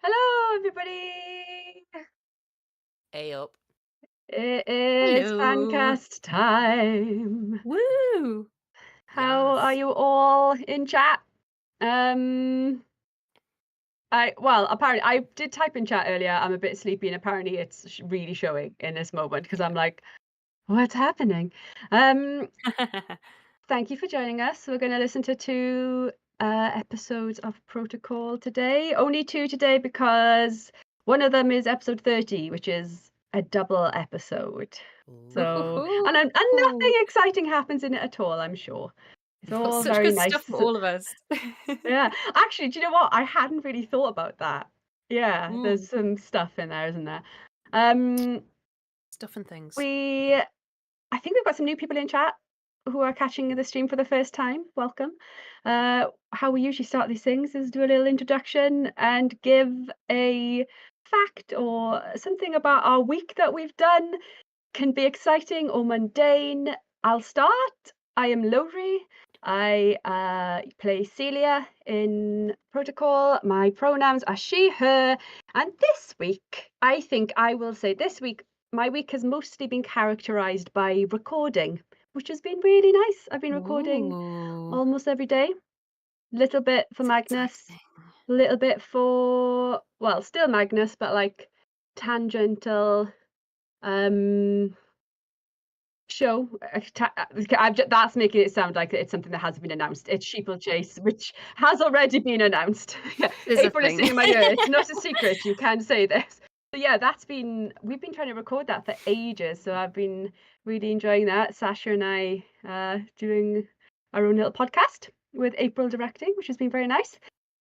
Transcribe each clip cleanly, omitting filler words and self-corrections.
Hello, everybody. A up. It is Hello. Fancast time. Woo! How are Yes. you all in chat? Um, apparently I did type in chat earlier. I'm a bit sleepy, and apparently it's really showing in this moment because I'm like, what's happening? Um, Thank you for joining us. We're going to listen to two episodes of Protocol today. Only two today because one of them is episode 30, which is a double episode. So, Ooh. and nothing Ooh. exciting happens in it at all, I'm sure. It's all Such very good stuff nice. for all of us. Yeah. Actually, do you know what? I hadn't really thought about that. Yeah, Mm, there's some stuff in there, isn't there? Um, stuff and things. we I think we've got some new people in chat who are catching the stream for the first time. Welcome. How we usually start these things is do a little introduction and give a fact or something about our week that we've done. Can be exciting or mundane. I'll start. I am Lowri. I play Celia in Protocol. My pronouns are she, her. And this week, I think I will say this week, my week has mostly been characterized by recording, which has been really nice. I've been recording Ooh, almost every day. Little bit for it's Magnus, exciting. little bit for, well, still Magnus, but like tangential um show. That's making it sound like it's something that hasn't been announced. It's Sheeplechase, which has already been announced. Yeah, Is a April is thing. singing in my ear. It's not a secret. You can say this. But yeah, we've been trying to record that for ages. So I've been really enjoying that. Sasha and I doing our own little podcast with April directing, which has been very nice.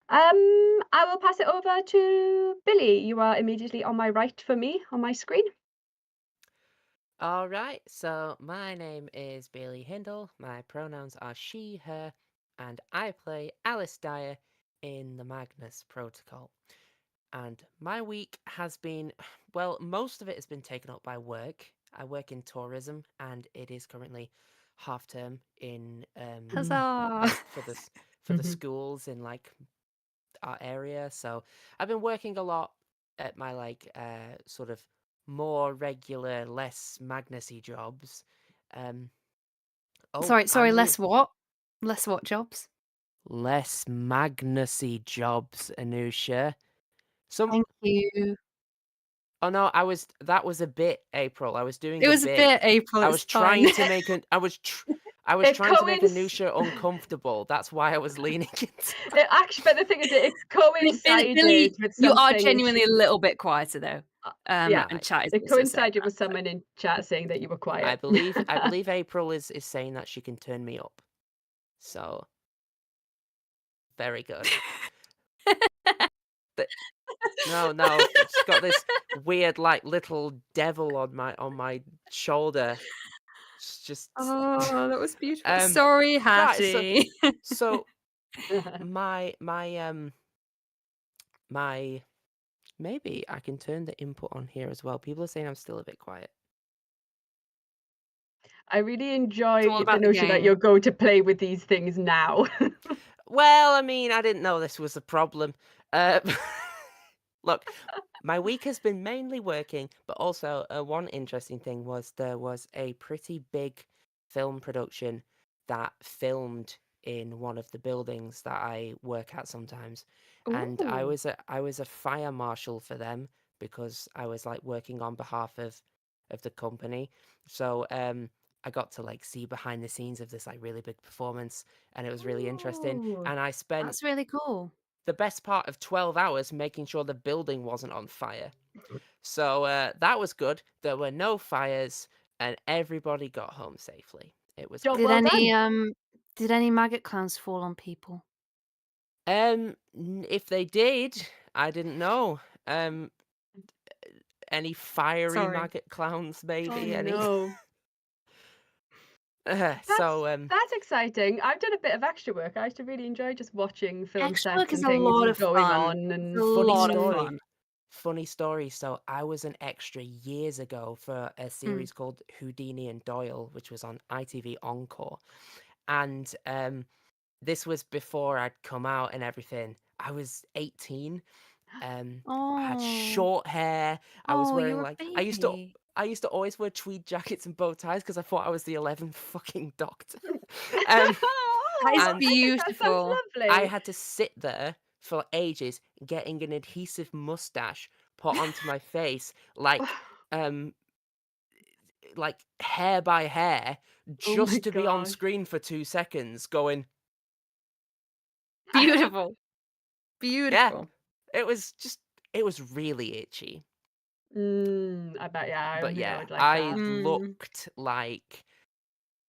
I will pass it over to Billie. You are immediately on my right for me on my screen. All right. So my name is Billie Hindle. My pronouns are she, her, and I play Alice Dyer in the Magnus Protocol. And my week has been, well, most of it has been taken up by work. I work in tourism, and it is currently half term in Huzzah! like for the schools in like our area. So I've been working a lot at my sort of more regular, less Magnusy jobs. Um oh, Sorry, I'm less what? Less what jobs? less Magnusy jobs, Anusia. Some Thank you. Oh no, that was a bit, April. I was doing It a was a bit. bit April, I it's was fine. trying to make an I was It trying to make coincides. Anusha uncomfortable. That's why I was leaning into It actually, but the thing is, it coincided Billy, with you are something in genuinely a little bit quieter though. yeah, And right. chat is it also saying coincided that. with someone in chat saying that you were quiet. I believe April is saying that she can turn me up. So very good. But no, she's got this weird like little devil on my shoulder. It's just Oh, that was beautiful. um Sorry, right, Hattie. so my my maybe I can turn the input on here as well. People are saying I'm still a bit quiet. I really It's all enjoy the about the notion that game. you're going to play with these things now. Well, I mean, I didn't know this was a problem. Uh, look, my week has been mainly working, but also one interesting thing was there was a pretty big film production that filmed in one of the buildings that I work at sometimes, and Ooh. I was a fire marshal for them because I was like working on behalf of the company. So I got to like see behind the scenes of this like really big performance, and it was really interesting. Ooh. And I spent That's really cool. the best part of 12 hours making sure the building wasn't on fire. So that was good. There were no fires and everybody got home safely. It was Job Did great. well any done. um did any maggot clowns fall on people? If they did, I didn't know. Um, any fiery Sorry. maggot clowns, Oh maybe? Any? no. So, That's exciting. I've done a bit of extra work. I used to really enjoy just watching film Extra work sets is and a things lot of going fun. on It's a and funny lot of mm, story. fun. Funny story. So I was an extra years ago for a Mm. series called Houdini and Doyle, which was on ITV Encore. And this was before I'd come out and everything. I was 18 I had Oh. short hair. I was Oh, wearing you're a like baby. I used to always wear tweed jackets and bow ties because I thought I was the 11th fucking Doctor. Um, That is Oh, and I think that sounds beautiful. I lovely. had to sit there for ages getting an adhesive mustache put onto my face, um, like hair by hair, Oh my just to be on gosh. screen for 2 seconds, going, Beautiful. yeah. Beautiful. It was really itchy. I bet, yeah, I But knew I yeah, would like I that. looked like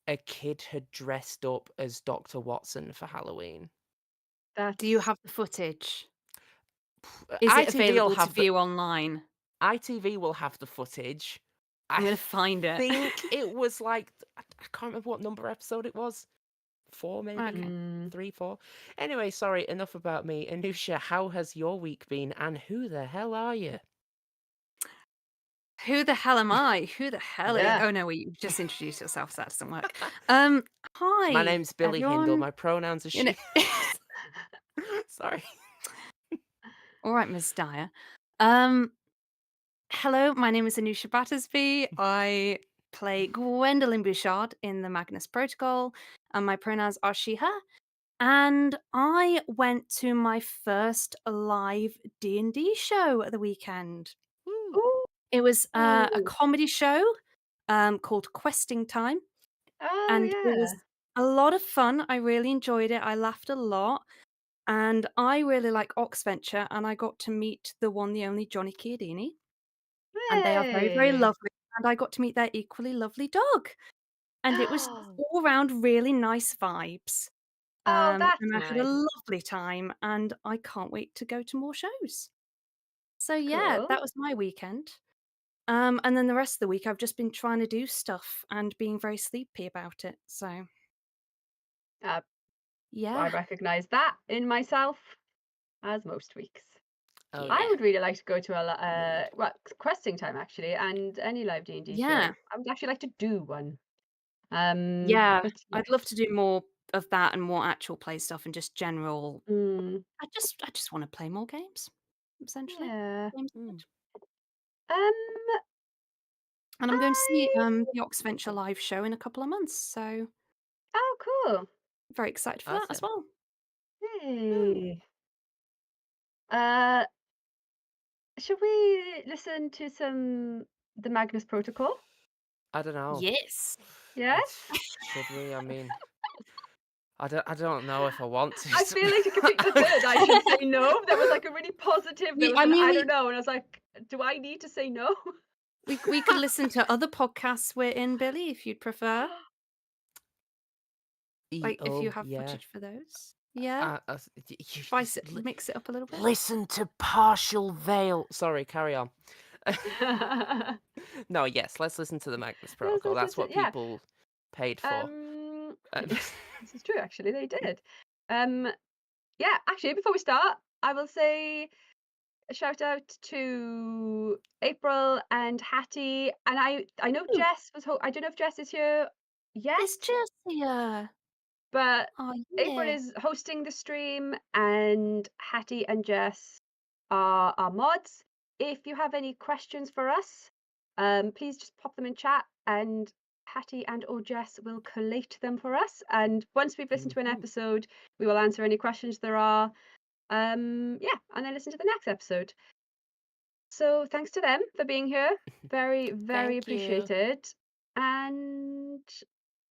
a kid had dressed up as Dr. Watson for Halloween. Do you That's have the footage? Is it ITV will available to have the view online? ITV will have the footage. I I'm gonna find it. think it was like I can't remember what number episode it was. 4 maybe? Okay. 3, 4. Anyway, sorry, enough about me. Anusia, how has your week been and who the hell are you? Who the hell am I? Who the hell are you? yeah. Oh no, wait, you just introduced yourself, so that doesn't work. My Hi, name's Billie Hindle. everyone. My pronouns are You know, she. Sorry. all right, Miss Dyer. Um, Hello, my name is Anusia Battersby. I play Gwendolyn Bouchard in the Magnus Protocol, and my pronouns are she, her. And I went to my first live D&D show at the weekend. Woo. It was a Ooh. comedy show called Questing Time, Oh, and it was yeah. a lot of fun. I really enjoyed it. I laughed a lot, and I really like Oxventure, and I got to meet the one, the only Johnny Chiodini, and they are very, very Hey. lovely. And I got to meet their equally lovely dog, and it was just all around really nice vibes. Oh, that's And I had a nice. lovely time, and I can't wait to go to more shows. So yeah, Cool. that was my weekend. And then the rest of the week, I've just been trying to do stuff and being very sleepy about it. So I yeah, recognize that in myself as most weeks. Oh I yeah. would really like to go to Mood. well, questing time actually, and any live D&D yeah, show. I would actually like to do one. yeah. But I'd yes. love to do more of that and more actual play stuff and just general. Mm, I just want to play more games, essentially. yeah. Games are Mm. good. Um, And I'm going to see I the Oxventure live show in a couple of months, so oh, cool. very excited for that as Awesome. well. Woo. Hey. Uh, should we listen to some the Magnus Protocol? I don't know. Yes. Yes? Should we? I mean, I don't know if I want to. I feel like to complete the third, I should say no. There was like a really positive. There We was I an mean, I we don't know, and I was like, do I need to say no? we could listen to other podcasts we're in, Billie, if you'd prefer. Like, if you Oh have yeah. footage for those. Yeah? You Spice it, mix it up a little bit. listen to Partial Veil. Sorry, carry on. No, yes, let's listen to the Magnus Protocol. That's what Yeah. people paid for. This is true. Actually, they did. Um, yeah. Actually, before we start, I will say a shout out to April and Hattie, and I know Ooh, Jess was. I don't know if Jess is here yet. it's just here. But Oh, April yeah. is hosting the stream, and Hattie and Jess are our mods. If you have any questions for us, please just pop them in chat, and Hattie and or Jess will collate them for us. And once we've listened to an episode, we will answer any questions there are. Yeah, and then listen to the next episode. So thanks to them for being here. Very, very Thank you. appreciated. And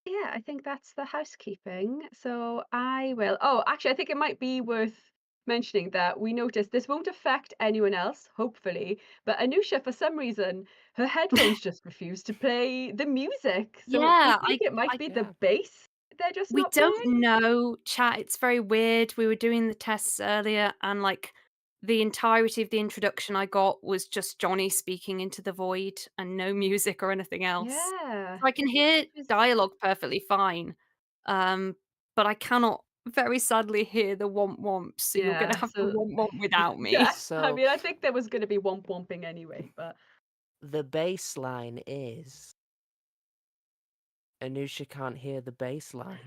yeah, I think that's the housekeeping. So I will. Oh, actually, I think it might be worth mentioning that we noticed this won't affect anyone else, hopefully. But Anusia, for some reason, her headphones just refuse to play the music. So we Yeah, think it might I be the Yeah. bass they're just we not playing. don't know, chat. It's very weird. We were doing the tests earlier, and like the entirety of the introduction I got was just Johnny speaking into the void and no music or anything else. Yeah. So I can hear Which is- dialogue perfectly fine, um, but I cannot very sadly hear the womp womps. So you're Yeah. gonna have to So womp womp without yeah. me. I So mean, I think there was going to be womp womping anyway, but the bass line is Anusia can't hear the bass line.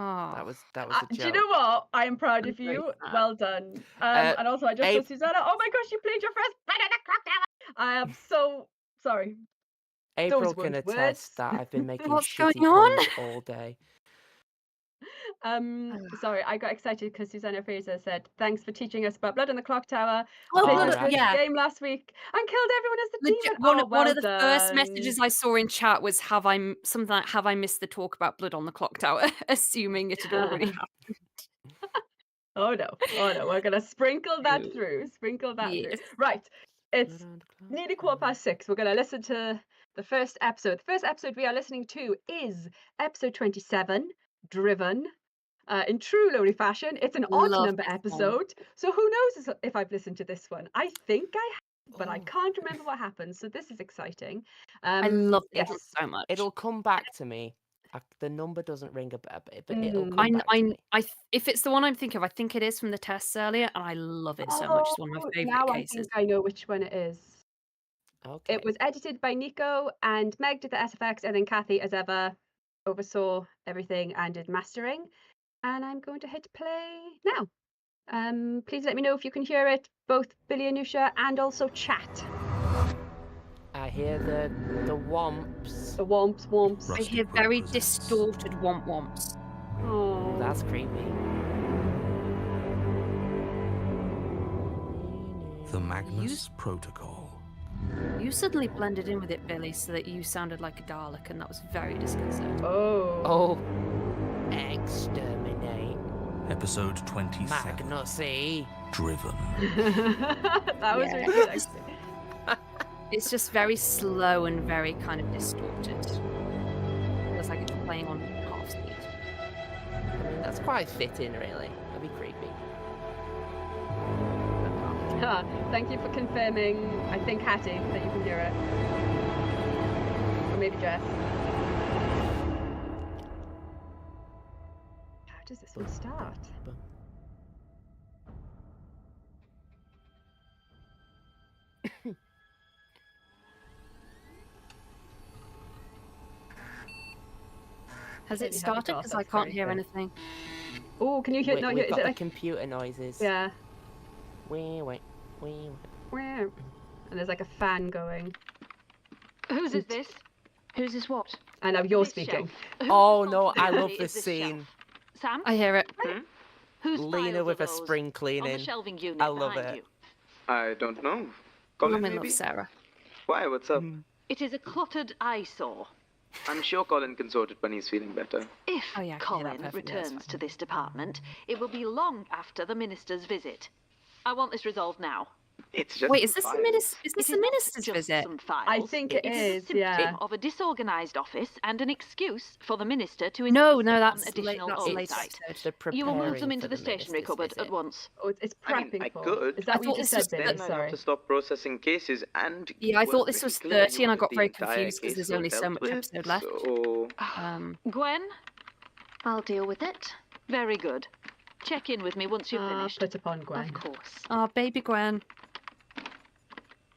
Oh, That was a joke. Do you know what? I am proud I'm of very you. sad. Well done. And also, I just saw Abe- Susanna. Oh my gosh, you played your first Blood on the Clock Tower. I am so sorry. April Those can weren't attest words. that I've been making What's shitty going on? puns all day. Sorry, I got excited because Susanna Fraser said, "Thanks for teaching us about Blood on the Clock Tower. Oh, Played Blood, the first yeah. game last week and killed everyone as the Legit, demon." one, Oh, one well of the first messages done. I saw in chat was, "Have I missed the talk about Blood on the Clock Tower?" Assuming it had already happened. Oh no, we're gonna sprinkle that Ew. through. Sprinkle that through. Yes. Right. It's Blood on the Clock nearly Tower. 6:15. We're gonna listen to the first episode. The first episode we are listening to is episode 27, Driven. In true Lowri fashion, it's an odd Love number this one. episode. So who knows if I've listened to this one? I think I have, but I Oh. can't remember what happened. So this is exciting. I love this yes. one so much. It'll come back to me. The number doesn't ring a bell, but it'll come back to I, me. if it's the one I'm thinking of, I think it is from the tests earlier, and I love it so much. It's one of my favorite Now cases. I think I know which one it is. Okay. It was edited by Nico, and Meg did the SFX, and then Kathy, as ever, oversaw everything and did mastering. And I'm going to hit play now. Please let me know if you can hear it, both Billie and Anusia, and also chat. I hear the womps. The womps. I hear very distorted womps. Oh, That's creepy. The Magnus Protocol. You suddenly blended in with it, Billie, so that you sounded like a Dalek, and that was very disconcerting. Oh. Exterminate. Episode 27. Magnusy. Driven. that was really good, actually. It's just very slow and very kind of distorted. Feels like it's playing on half speed. I mean, that's quite fitting, really. That'd be creepy. Thank you for confirming, I think, Hattie, that you can hear it. Or maybe Jess. How does this one start? Has Maybe it have a started? glass, Because I that's can't very hear good. anything. Oh, can you hear? No, We've is got it the like? computer noises. Yeah. Wait. And there's like a fan going. Whose is this? Whose is what? And now you're This speaking. shelf. Whose Oh no, I love responsibility this is scene. shelf? Sam? I hear it. Whose Lena files with are a those? spring On the cleaning. shelving unit I love behind it. you. I don't know. Colin, I'm in maybe? love, Sarah. Why? What's up? It is a cluttered eyesore. I'm sure Colin can sort it when he's feeling better. If Oh, yeah, I can hear that Colin perfectly, that's returns fine. to this department, it will be long after the minister's visit. I want this resolved now. It's just Wait, is this files. the minister? Is this It the not minister's just visit? some files. I think it It is, a symptom yeah. of a disorganised office and an excuse for the minister to No, insist no, on that's additional that's later oversight. episode. They're You will move them preparing into for the stationery minister's cupboard visit. at once. Oh, it's I mean, prepping I for. could. Is that I what you thought just this said, was Billy? the- Then I Sorry. have to stop processing cases, and Yeah, I it thought was this pretty was clear 30 and I you got wanted very the entire confused 'cause there's caseload only so dealt much with, episode left. So... Gwen, I'll deal with it. very good. Check in with me once you've finished. Put upon Gwen. Of course. Oh, baby Gwen.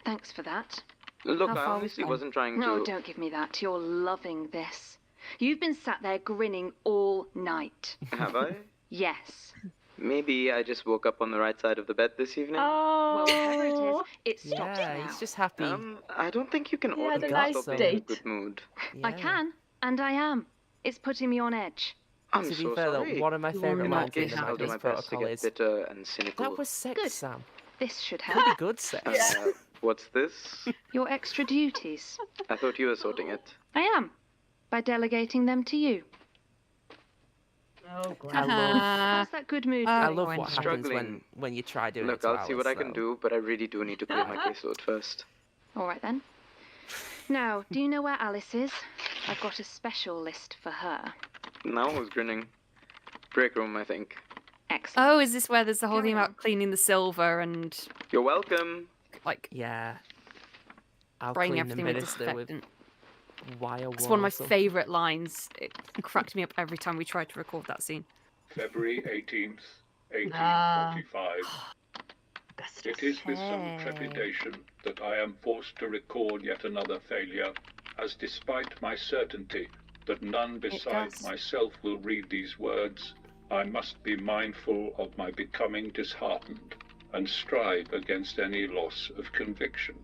Thanks for that. Look, How I far we've honestly gone? wasn't trying No, to... don't give me that. You're loving this. You've been sat there grinning all night. Have I? Yes. Maybe I just woke up on the right side of the bed this evening. Well, whatever it Oh, is, it stops Yeah, now. he's just happy. I don't think you can Yeah, order the me nice to stop being in a date. good mood. I Yeah. can, and I am. It's putting me on edge. I'm To be so fair, though, sorry. one of my You favourite will In not lines that in case, the I'll do my Magnus best to Protocol get is, bitter and cynical. "That was sex, Good. Sam. This should help. Pretty good sex." What's this? Your extra duties. I thought you were sorting it. I am. By delegating them to you. Oh, Gwen. I love, How's that good mood I I going? love Gwen. what happens when, Struggling. when you try doing it Look, to I'll see what I Alice, can though. do, but I really do need to clear my caseload first. All right then. Now, do you know where Alice is? I've got a special list for her. Now who's grinning? Break room, I think. Excellent. Oh, is this where there's the whole thing Carry about cleaning the silver and You're welcome. like Yeah. I'll spraying clean everything the with minister with disinfectant? wire It's one of my wool or favourite lines. It cracked me up every time we tried to record that scene. February 18th, Ah. 1845. Augustus. It is with some Hey. trepidation that I am forced to record yet another failure, as despite my certainty that none besides does. myself will read these words, I must be mindful of my becoming disheartened and strive against any loss of conviction.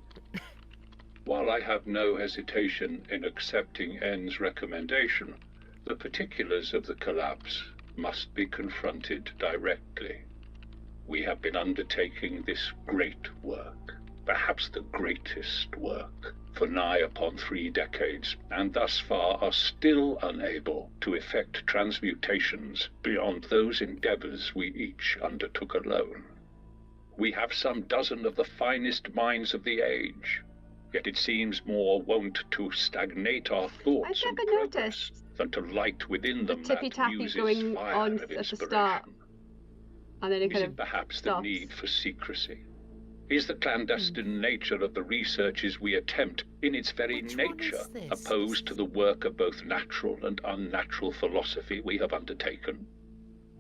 While I have no hesitation in accepting N's recommendation, the particulars of the collapse must be confronted directly. We have been undertaking this great work, perhaps the greatest work, for nigh upon 3 decades, and thus far are still unable to effect transmutations beyond those endeavors we each undertook alone. We have some dozen of the finest minds of the age, yet it seems more wont to stagnate our thoughts I've and never progress noticed than to light within the them tippy that tappy muse's going fire on of at the inspiration. start, and then it Is kind it of perhaps the stops. need for secrecy? Is the clandestine nature of the researches we attempt, in its very Which one nature, is this? opposed to the work of both natural and unnatural philosophy we have undertaken?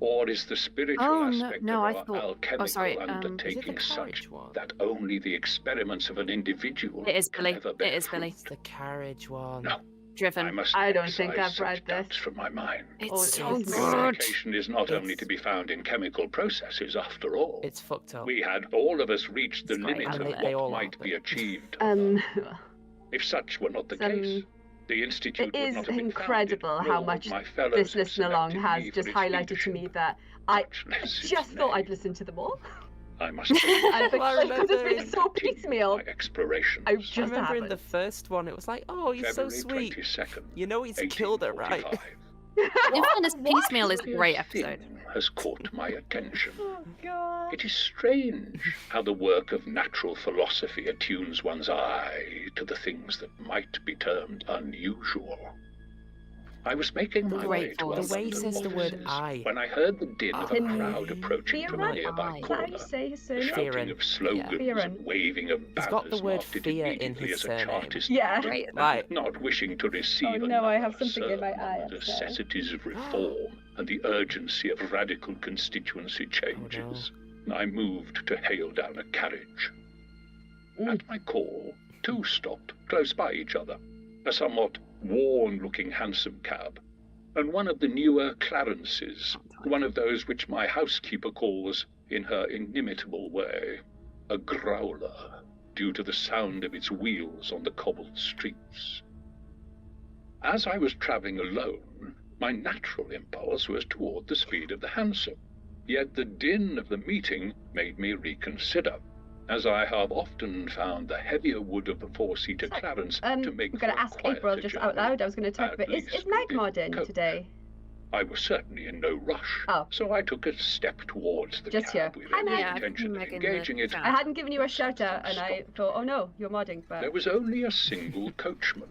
Or is the spiritual Oh, aspect no, I of our thought- alchemical sorry, is it the undertaking carriage such one? that only the experiments of an individual It is can Billie. ever It bear is fruit? Billie. It's the carriage one. No, I Driven. must I don't think excise I've such read doubts this. from my mind. It's Oh, so it's good. Communication is not only It's- to be found in chemical processes, after all. It's fucked up. We had all of us reached the It's great, limit I of love they what all might are, be but- achieved. If such were not the Some- case, the Institute It would is not have been incredible founded, how nor much would my fellows this have listening along selected has me just for its highlighted to me leadership. that I Muchness is just thought nay. I'd listened to them all. I must And Well, I because it's been remember- so piecemeal, my explorations. I I just remember in the haven't. first one, it was like, oh, he's so February sweet. 22nd, You know he's killed her, right? 1845. In fairness, Piecemeal is a This great episode. thing has caught my attention. Oh god. It is strange how the work of natural philosophy attunes one's eye to the things that might be termed unusual. I was making my way Great to our voice. The way he London says the word offices "I." when I heard the din of a Can crowd approaching from a Fearon? nearby Is Is that how corner. you say his The surname? shouting Fearon, of slogans Fearon. and waving of He's banners got the word marked it fear in immediately his as a surname. Chartist Yeah. meeting. Great. Like, Not wishing to receive Oh, no, I have another something in my sermon eye on the upstairs. necessities of reform and the urgency of radical constituency changes, I moved to hail down a carriage. At my call, 2 stopped close by each other, a somewhat worn-looking hansom cab, and one of the newer Clarences, one of those which my housekeeper calls, in her inimitable way, a growler, due to the sound of its wheels on the cobbled streets. As I was travelling alone, my natural impulse was toward the speed of the hansom, yet the din of the meeting made me reconsider, as I have often found the heavier wood of the 4-seater Clarence to make I'm going for to a ask April quieter just out journey. loud. I was going to talk at about is least Meg within modern coach. today? I was certainly in no rush, Oh. so I took a step towards the Just cab here. with Hi, every Meg. Yeah, I've intention of Meg in the engaging it. chat. I hadn't given you a shout out, and I Stopped. thought, oh no, you're modding, but There was only a single coachman.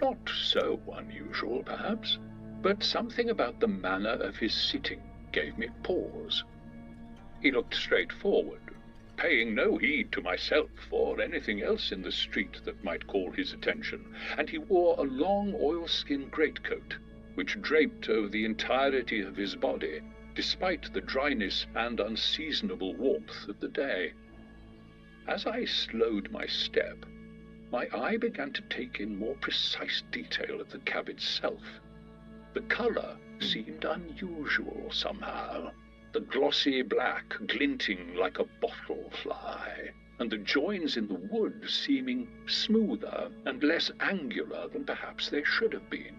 Not so unusual, perhaps, but something about the manner of his sitting gave me pause. He looked straight forward, paying no heed to myself or anything else in the street that might call his attention, and he wore a long oilskin greatcoat, which draped over the entirety of his body, despite the dryness and unseasonable warmth of the day. As I slowed my step, my eye began to take in more precise detail of the cab itself. The colour seemed unusual somehow, the glossy black glinting like a bottle fly, and the joins in the wood seeming smoother and less angular than perhaps they should have been.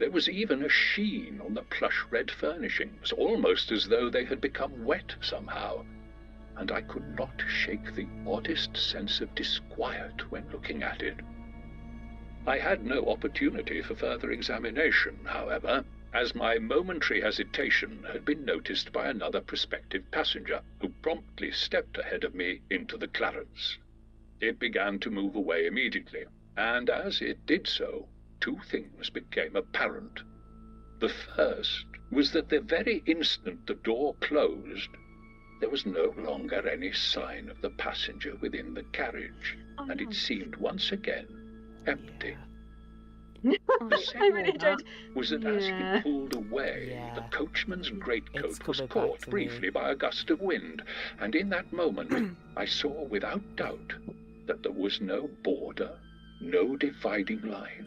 There was even a sheen on the plush red furnishings, almost as though they had become wet somehow, and I could not shake the oddest sense of disquiet when looking at it. I had no opportunity for further examination, however, as my momentary hesitation had been noticed by another prospective passenger, who promptly stepped ahead of me into the Clarence. It began to move away immediately, and as it did so, 2 things became apparent. The first was that the very instant the door closed, there was no longer any sign of the passenger within the carriage, and it seemed once again empty. Oh, I really enjoyed. Was that as Yeah. he pulled away, Yeah. the coachman's It's greatcoat was coming back caught to briefly me. by a gust of wind, and in that moment I saw without doubt that there was no border, no dividing line.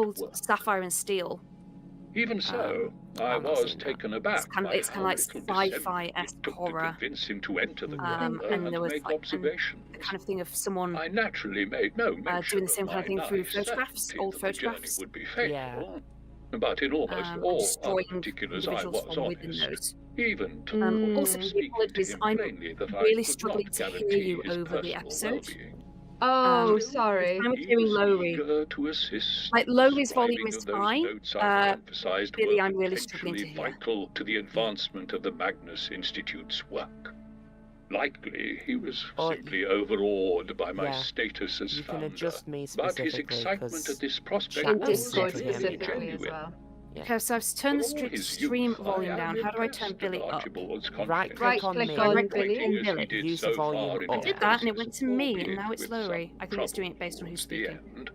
called work. Sapphire and Steel. Even so, I I've not was seen that. taken aback by It's how kind of little like dissent sci-fi-esque it took horror. to convince him to enter the And corridor there and was make like observations. the kind of thing of someone I naturally made no mention doing the same of kind of my thing through nigh photographs, certainty old that the journey photographs. would be Yeah. fatal. But in almost and all other destroying particulars I individuals was from within honest, those. even to Mm. Also, speaking to apologies, him I'm plainly that I really could struggling not to hear guarantee you his over the personal episode. well-being. Oh, If sorry. I'm He hearing was Lowri, eager to assist like in the Lowri's volume scribing is of those fine. notes I had emphasized Billie, were I'm really struggling potentially to hear. vital to the advancement of the Magnus Institute's work. Likely, he was Or simply overawed by my yeah, status as you can founder. adjust me But his specifically excitement 'cause at this prospect chat In is was Discord simply genuinely specifically as genuine. well. Yeah. Okay, so I've turned the For all his stream youth, volume I down. am How do I turn impressed Billie at up? Archibald's Right-click confidence, on Right-click me. on celebrating Billie. as he did Use the so volume far in up. I did that and it places, went to me, and albeit now it's with Lowri. some I think it's doing it trouble based on who's towards the speaking. end.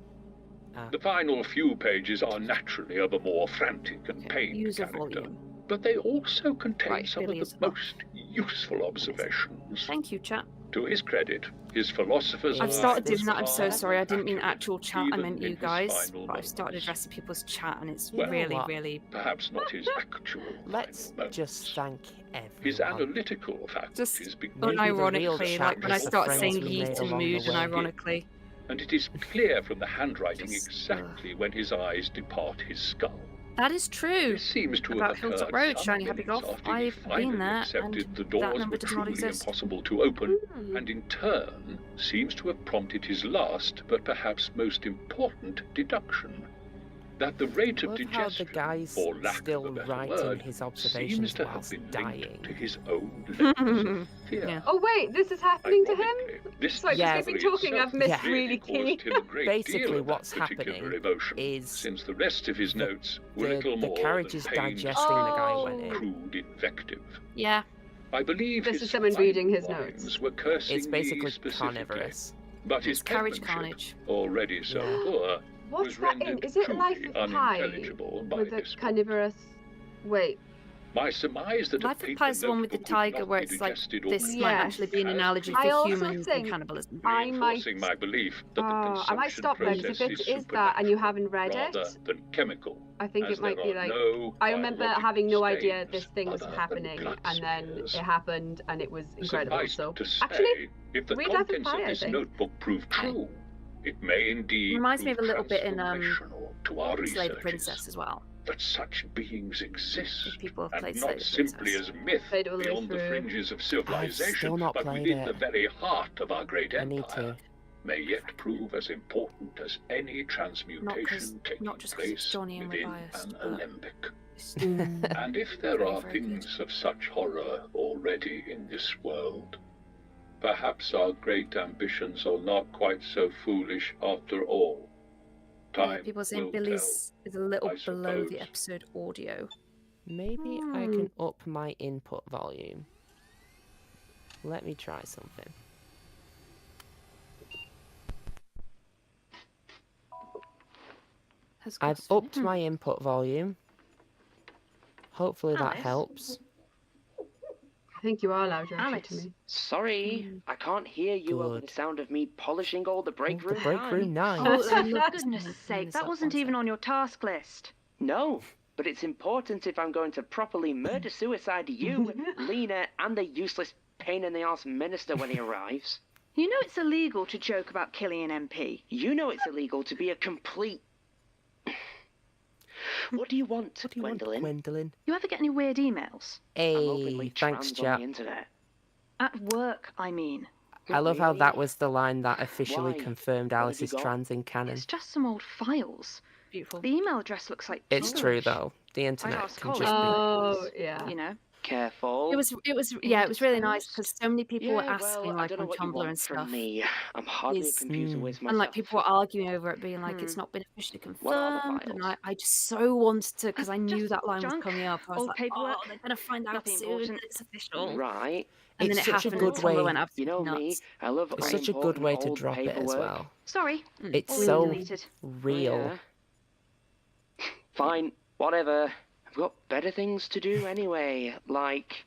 Ah. The final few pages are naturally of a more frantic and pained User character, volume. but they also contain Right, some Billie of is the up. most useful observations. Thank you, chat. To his credit, his philosopher's I've Is started this doing that. I'm so fair? sorry. I didn't mean accurate, actual chat. I even meant in you his guys. final But I've started moments. addressing people's chat, and it's You know really, what? really. Perhaps not his actual Let's final just moments. thank His everyone. analytical Just faculties begin Maybe the real unironically, chat like when I was the start friends saying we yeet made and along the mood, and way. ironically. and it is clear from the handwriting Just, exactly when his eyes depart his skull. That is true. This seems to About have Hilltop occurred Road, some Shiny Happy minutes Golf. after he I've been finally there, accepted and the that doors number were does not truly exist. impossible to open, Hmm. and in turn seems to have prompted his last, but perhaps most important, deduction. That the rate of Love how the digestion, guy's for lack still of a better writing word, his seems observations to have whilst been linked dying. to his own levels of fear. Yeah. Oh wait, this is happening to him? Ironically, this Sorry, Yeah. because we've been talking, I've missed Yeah. really caused key. him a great Basically, deal of what's that particular happening emotion, is since the rest of his the- notes were the little more carriage than is pained digesting the guy Oh. went in. crude invective. Yeah. I believe This his is someone final reading his volumes notes. were cursing It's basically me specifically, carnivorous. but his It's carriage penmanship, carnage. already so Yeah. poor, What's was that in? rendered Is it truly Life of Pi unintelligible by with the this point. carnivorous? Wait, My surmise that Life a of paper Pi is the one with the notebook would tiger not where be it's like digested this or might Yeah. actually be an has analogy been I for also humans think and cannibalism. I might. reinforcing my belief that the I consumption might stop there because process if it is is that and you haven't read rather it, than chemical. I think as it might there be are like. no I remember biological having no idea stains this thing was other than happening, blood and then smears. it happened, and it was incredible. Suffice So to say, actually, if the read Life of contents Pi, of I this think. notebook prove true, it may indeed Reminds me of prove a little bit in transformational to our Slay the researches. Princess as well. That such beings exist, If people have and played Slay not the simply Princess. as myth Played all the way beyond the through. fringes of still civilization, not but played within it. the very heart of our great I need empire, to. may yet prove as important as any transmutation taking not just 'cause it's place Johnny and we're within biased, an but- alembic. Mm. And if there Very, are very good. things of such horror already in this world, perhaps our great ambitions are not quite so foolish after all. Time People are saying will Billie's is a little I below the suppose. episode audio. Maybe I can up my input volume. Let me try something. Has I've got- upped my input volume. Hopefully that Alice? helps. I think you are louder actually to Alice. me. Sorry, I can't hear you over the Good. sound of me polishing all the break Oh, room. the break room nine. nine. Oh, For look, goodness turn sake, this that up wasn't one even sec. on your task list. No, but it's important if I'm going to properly murder-suicide you, Lena, and the useless pain-in-the-arse minister when he arrives. You know it's illegal to joke about killing an MP. You know it's illegal to be a complete... What do you want, What do you want, Gwendolyn? Gwendolyn? You ever get any weird emails? I'm Hey, openly thanks, trans on chat. the internet. At work, I mean. I love how Really? that was the line that officially Why? confirmed What have Alice you is got? trans in canon. It's just some old files. Beautiful. The email address looks like It's true gibberish. though. The internet asked can Colin. just be. Oh yeah. You know? Careful. It was yeah, it was really nice Exposed. because so many people were Yeah, asking well, I like don't know on what you Tumblr want and from stuff. me. I'm hardly a Is- computer whiz myself. And like people were arguing over it, being like, it's not been officially What are the confirmed. And files? I just so wanted to, because I knew Just that line was junk, coming up. I was old like, paperwork, oh, they're gonna find out nothing soon important. that it's official. Right. And then It's it such a happened. good and Tumblr way- went You absolutely know me. nuts. I love It's such a good important way to old drop it as paperwork. well. Sorry. It's All so deleted. real. Yeah. Fine, whatever. I've got better things to do anyway, like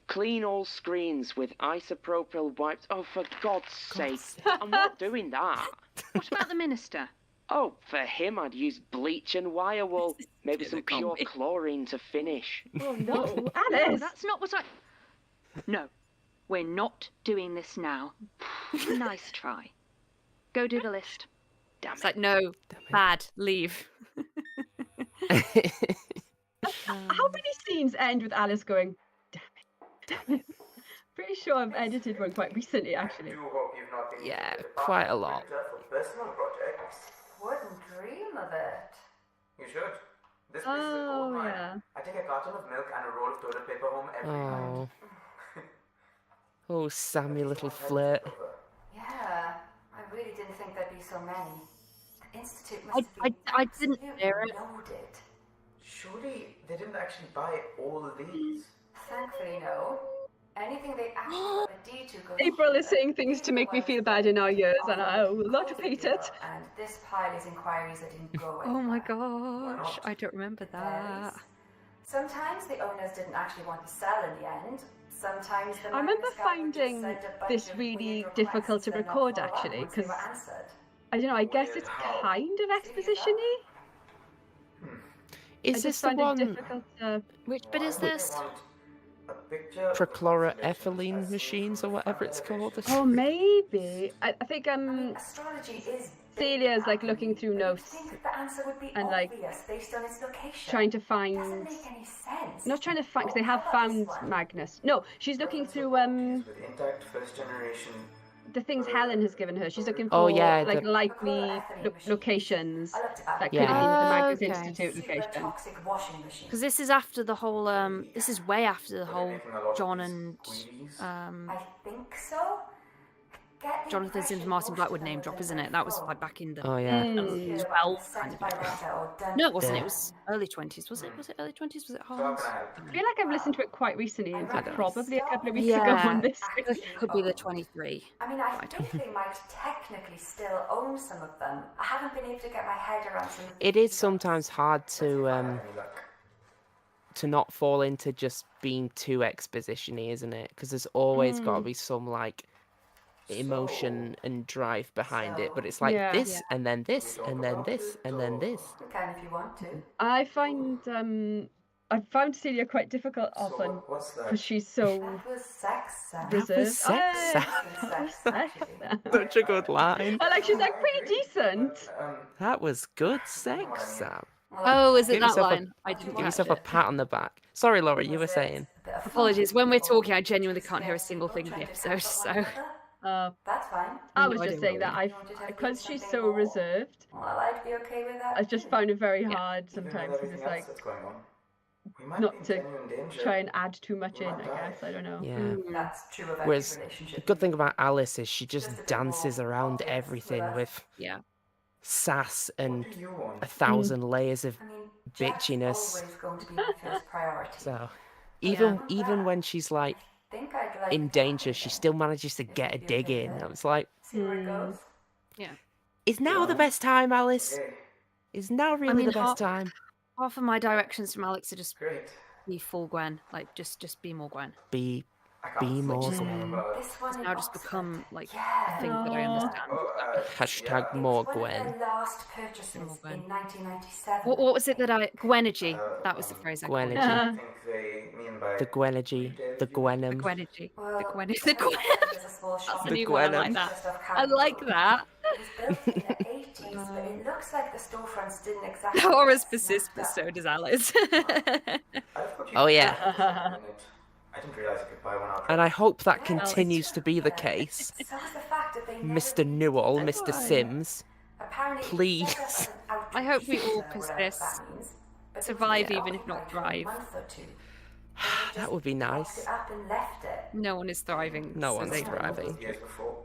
clean all screens with isopropyl wipes. Oh, for God's sake! I'm not doing that. What about the minister? Oh, for him, I'd use bleach and wire wool. Maybe some pure combi. chlorine to finish. Oh no, No, Alice! that's not what I... No, we're not doing this now. Nice try. Go do the list. Damn It's it. like, no, bad, leave. How many scenes end with Alice going, damn it? Pretty sure I've edited one quite recently, actually. Yeah, quite a lot. Wouldn't dream of it. You should. This Oh, place is a gold mine. yeah. I take a carton of milk and a roll of toilet paper home every night. Oh, Sammy, little flirt. Yeah, I really didn't think there'd be so many. The Institute must I have been didn't hear it. loaded. Surely they didn't actually buy all of these. Thankfully, no. Anything they actually got a deed to goes April is saying things to make me feel bad in our ears, and I will not repeat it. And this pile is inquiries that didn't go Oh my anywhere. gosh, I don't remember that. Sometimes the owners didn't actually want to sell in the end. Sometimes the I remember Magnus government just finding sent a bunch this of really weird difficult to requests that not record, follow up actually, once they because were answered. I don't know, I guess it's kind of exposition-y. I Is just this the find it one? difficult to... Which bit is this? Trichloroethylene machines or whatever it's called. Oh, maybe. I think Astrology is Celia's like looking through notes the answer would be and like obvious based on its location. trying to find. Doesn't make any sense. Not trying to find, because they have found Magnus. No, she's looking through With intact first generation. the things Helen has given her. She's looking for Oh, yeah, like the- likely locations I looked it up. that could Yeah. have been the Magnus Okay. Institute Super location. toxic washing machine. Because this is after the whole, this is way after the whole John and, I think so. Get the Jonathan Sims impression Martin most Blackwood of them name were drop, done isn't by it? That was phone. like back in the Oh yeah. Either 12 sent kind of by era. letter or done No, it wasn't. Yeah. It was early 20s. Was it? Was it early 20s? Was it So how Hans? can I help? I feel like I've listened to it quite recently, I like don't probably a couple of weeks Yeah. ago on this. It could be the 23. I mean, I think they might technically still own some of them. I haven't been able to get my head around some of It these is sometimes hard to not fall into just being too exposition-y, isn't it? Because there's always got to be some like emotion and drive behind it, but it's like Yeah. this and then this and then this and then this. You can if you want to. I found Celia quite difficult often What's that? because she's so That was sex, Sam. reserved. sex, Oh, Sam. That was sex, actually. Sam. Such a good line. I like she's like pretty decent. That was good sex, Sam. Oh, is it Give that yourself a- line? I didn't Give catch yourself a it. pat on the back. Sorry, Laura, you were saying. Apologies. When we're talking, I genuinely can't hear a single thing in the episode, so... That's fine. I No, was I just don't saying that really. because she's so reserved, Well, I'd be okay with that. I just found it very Yeah. hard sometimes because it's like That's going on. We might not be in to genuine danger. try and add too much in. I guess I don't know. Yeah. That's true of every Whereas relationship. the good thing about Alice is she just Just a bit dances more around obvious everything with us. with Yeah. sass and What do you want? 1,000 layers of I mean, Jack's bitchiness. always going to be my first priority. So even when she's like Think I'd like in to danger, happen she then. still manages to get a dig in. I was like, See where it goes. is now the best time, Alice? Okay, Is now really mean, the best time? Half of my directions from Alex are just great. be full Gwen. Like, just be more Gwen. Be I can't Be switch more this Gwen. number. This one It's in now just Oxford. become, like, Yeah. a thing that I understand. hashtag yeah. more One of Gwen. their last purchases More Gwen. in 1997. What was it that I... Gwenergy. That was the phrase I called it. Gwenergy. I think they mean by The Gwenergy. The The Gwenum. Gwenergy. Well, The Gwen... The Gwen... there's a small shop That's a The new one. I like Gwenum. that. just off I like Carriage. that. It was built in the 80s, but it looks like the storefronts didn't exactly. Horace get persists, snapped but up. so does Alice. Oh, yeah. I didn't realize I could buy one outright. And I hope that continues to be the case. So was the fact that they never Mr. did Newell, it. Mr. Sims. Apparently, please. it set up an I hope we all outreach system, whatever persist, that means, but it was survive only even if not occupied for a thrive. month or two. That would be Locked nice. it up and left it. No one is thriving. No so one's they- thriving. Years before.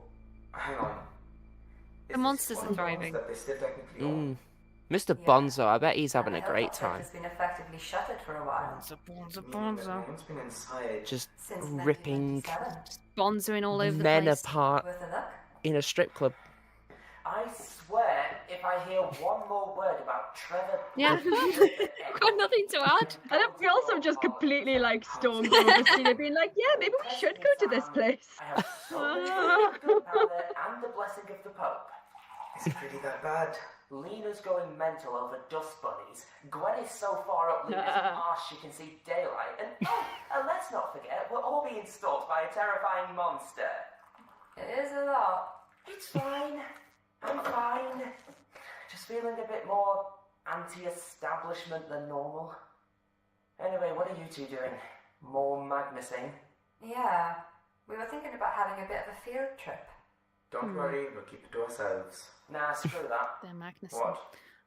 Hang on. The monsters are thriving. That they still technically own? Mr. Yeah. Bonzo, I bet he's having I a hope great that tech time. has been effectively shuttered for a while. Meaning that no one's been inside. Just Since ripping 1997. Bonzoing all over the men place. apart Worth a look. in a strip club. I swear, if I hear one more word about Trevor. Yeah. Got nothing to add. And then we also just completely like stormed over Celia, being like, "Yeah, maybe we should go to this place." I have so much gunpowder and the blessing of the Pope. Is it really that bad? Lena's going mental over dust bunnies. Gwen is so far up Lena's arse she can see daylight. And let's not forget, we're all being stalked by a terrifying monster. It is a lot. It's fine. I'm fine. Just feeling a bit more anti-establishment than normal. Anyway, what are you two doing? More Magnusing? Yeah, we were thinking about having a bit of a field trip. Don't worry, we'll keep it to ourselves. Nah, screw that. They're Magnus. What?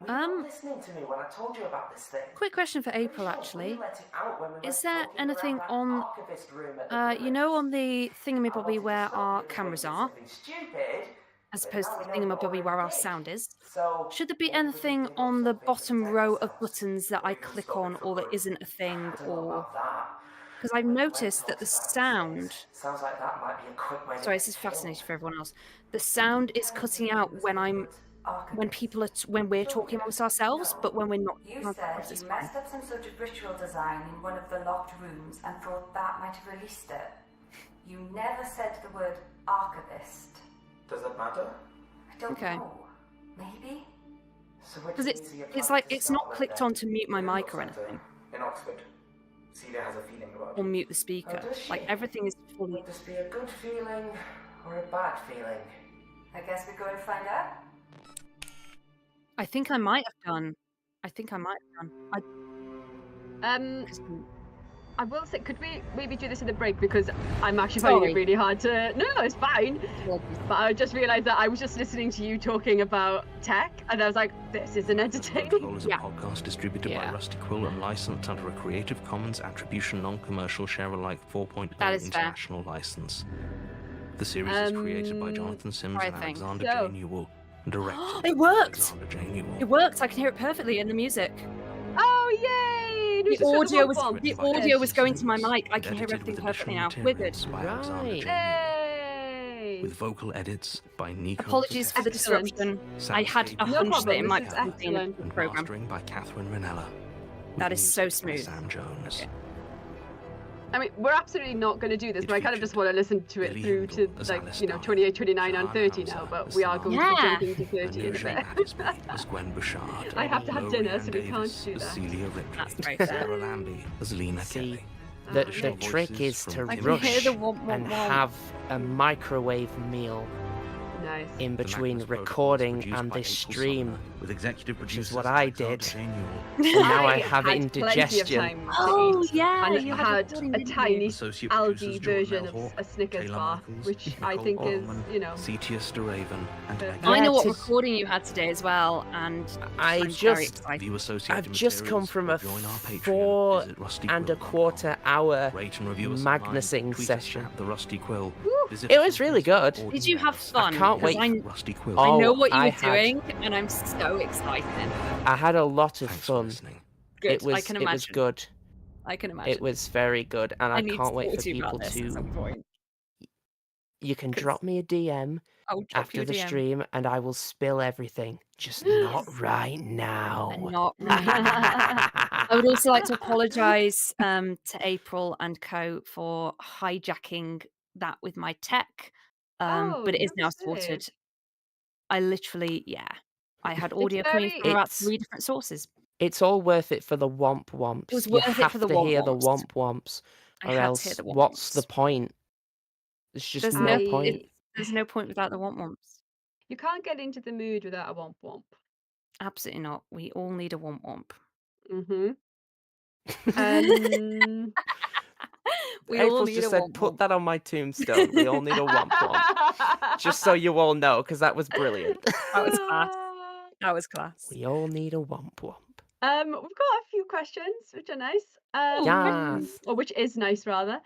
Were you not listening to me when I told you about this thing? Quick question for April, Pretty sure actually. we let it out when we Is went there talking anything around that on, archivist room at the you know, on the I thingamabobby wanted where to stop our you before you cameras did are, something stupid, as but opposed now to we the know what thingamabobby where our already did. sound is? So Should there be maybe we can anything dig up on the something to bottom protect row of ourselves. buttons that I We can click stop on, it for or that good. isn't a thing, I don't know or about that. because I've When Gwen noticed that the talks about these sound. things, sounds like that might be a quick way Sorry, to this is kill. fascinating for everyone else. The sound is cutting out when people are when we're talking amongst ourselves, but when we're not You amongst said ourselves, it's you fine. messed up some sort of ritual design in one of the locked rooms and thought that might have released it. You never said the word archivist. Does that matter? I don't Okay. know. Maybe? So which Because means you're it's planning like to it's start not with clicked then? on to mute my Who mic or looks better? anything, In Oxford. Celia has a feeling about or it. mute the speaker. Oh, does she? Like everything is fully. Would this be a good feeling or a bad feeling? I guess we go and find out. I think I might have done. I will say, could we maybe do this in the break, because I'm actually finding Sorry. it really hard to. No, it's fine. But I just realised that I was just listening to you talking about tech, and I was like, this isn't entertaining. Protocol is a podcast distributed by Rusty Quill and licensed under a Creative Commons Attribution Non-Commercial Share-alike 4.0 That is fair. international license. The series is created by Jonathan Sims I and think. Alexander So- J. Newell, and directed It by worked! Alexander J. Newell. It worked. I can hear it perfectly in the music. Oh, yay! The Who's just got audio was womp the womp? audio was Yes. going to my mic. I And can hear edited everything with perfectly now. additional We're good. materials by Alexander Right. J. Newell. Yay! With vocal edits by Nico. Apologies for the Excellent. disruption. I had a Soundscape hunch problem, that it this might is be something in excellent. the and program. mastering by Catherine Ranella. That with is so music by smooth. Sam Jones. I mean, we're absolutely not going to do this, but I kind of just want to listen to it Billie through to, Hindle as like, Alice 28, 29, and 30 now, Hamza but as we are going to be Yeah. jumping to 30 in a Anusia bit. Battersby as Gwen Bouchard. I have to have Lowri dinner, so Ann we can't Davis do as that. Celia Ripley. That's very fair. Sarah Lambie as Lena See, Kelly. The Okay. trick Voices is from to I Tim can hear rush the womp womp and womp. have a microwave meal Nice. in The between Magnus Protocol was recording produced and by this April stream, Sumner, with executive which is producers what I Alexander did. J. Newell. And now I have had it plenty of indigestion. time to Oh eat, yeah, and you had recording, a didn't you? tiny Associate Aldi producers Jordan version of Elhor, a Snickers Kayla bar, Michaels, which I Nicole think is, Coleman, you know, Cetius DeRaven, and Perfect. Megan I know what to- recording you had today as well, and I I'm very just, excited. View associated I've just come materials from or a join our Patreon. 4 Visit and a rustyquill.com. quarter hour Rate and review us online, Magnusing tweet us session. at the Rusty Quill. Visit It us was on really Facebook good. or Did you email have us fun? I can't 'Cause wait. Rusty Quill. I know Oh, what you I were had- doing, and I'm so excited. I had a lot of Thanks for fun. listening. Good, It was, I can it was imagine. good. I can imagine. It was very good, and I need can't to wait talk for to you people about this at to. some point. You can 'Cause drop me a DM I'll drop after you a the DM. stream, and I will spill everything. Just not right now. And not right now. I would also like to apologise to April and co for hijacking that with my tech, Oh, but it is don't now be silly. sorted. I literally, I had audio coming very- from about It's- 3 different sources. It's all worth it for the womp womps. It was You worth it have for the to womp hear the womps. womp womps, I or had to else hear the womp what's the womps. point? There's just There's no no, point. there's no point without the womp womps. You can't get into the mood without a womp womp. Absolutely not. We all need a womp womp. Mm-hmm. We all April's need just a said, womp put womp. that on my tombstone. We all need a womp womp. Just so you all know, because that was brilliant. That was class. That was class. We all need a womp womp. We've got a few questions, which are nice. Yes. Or which is nice, rather.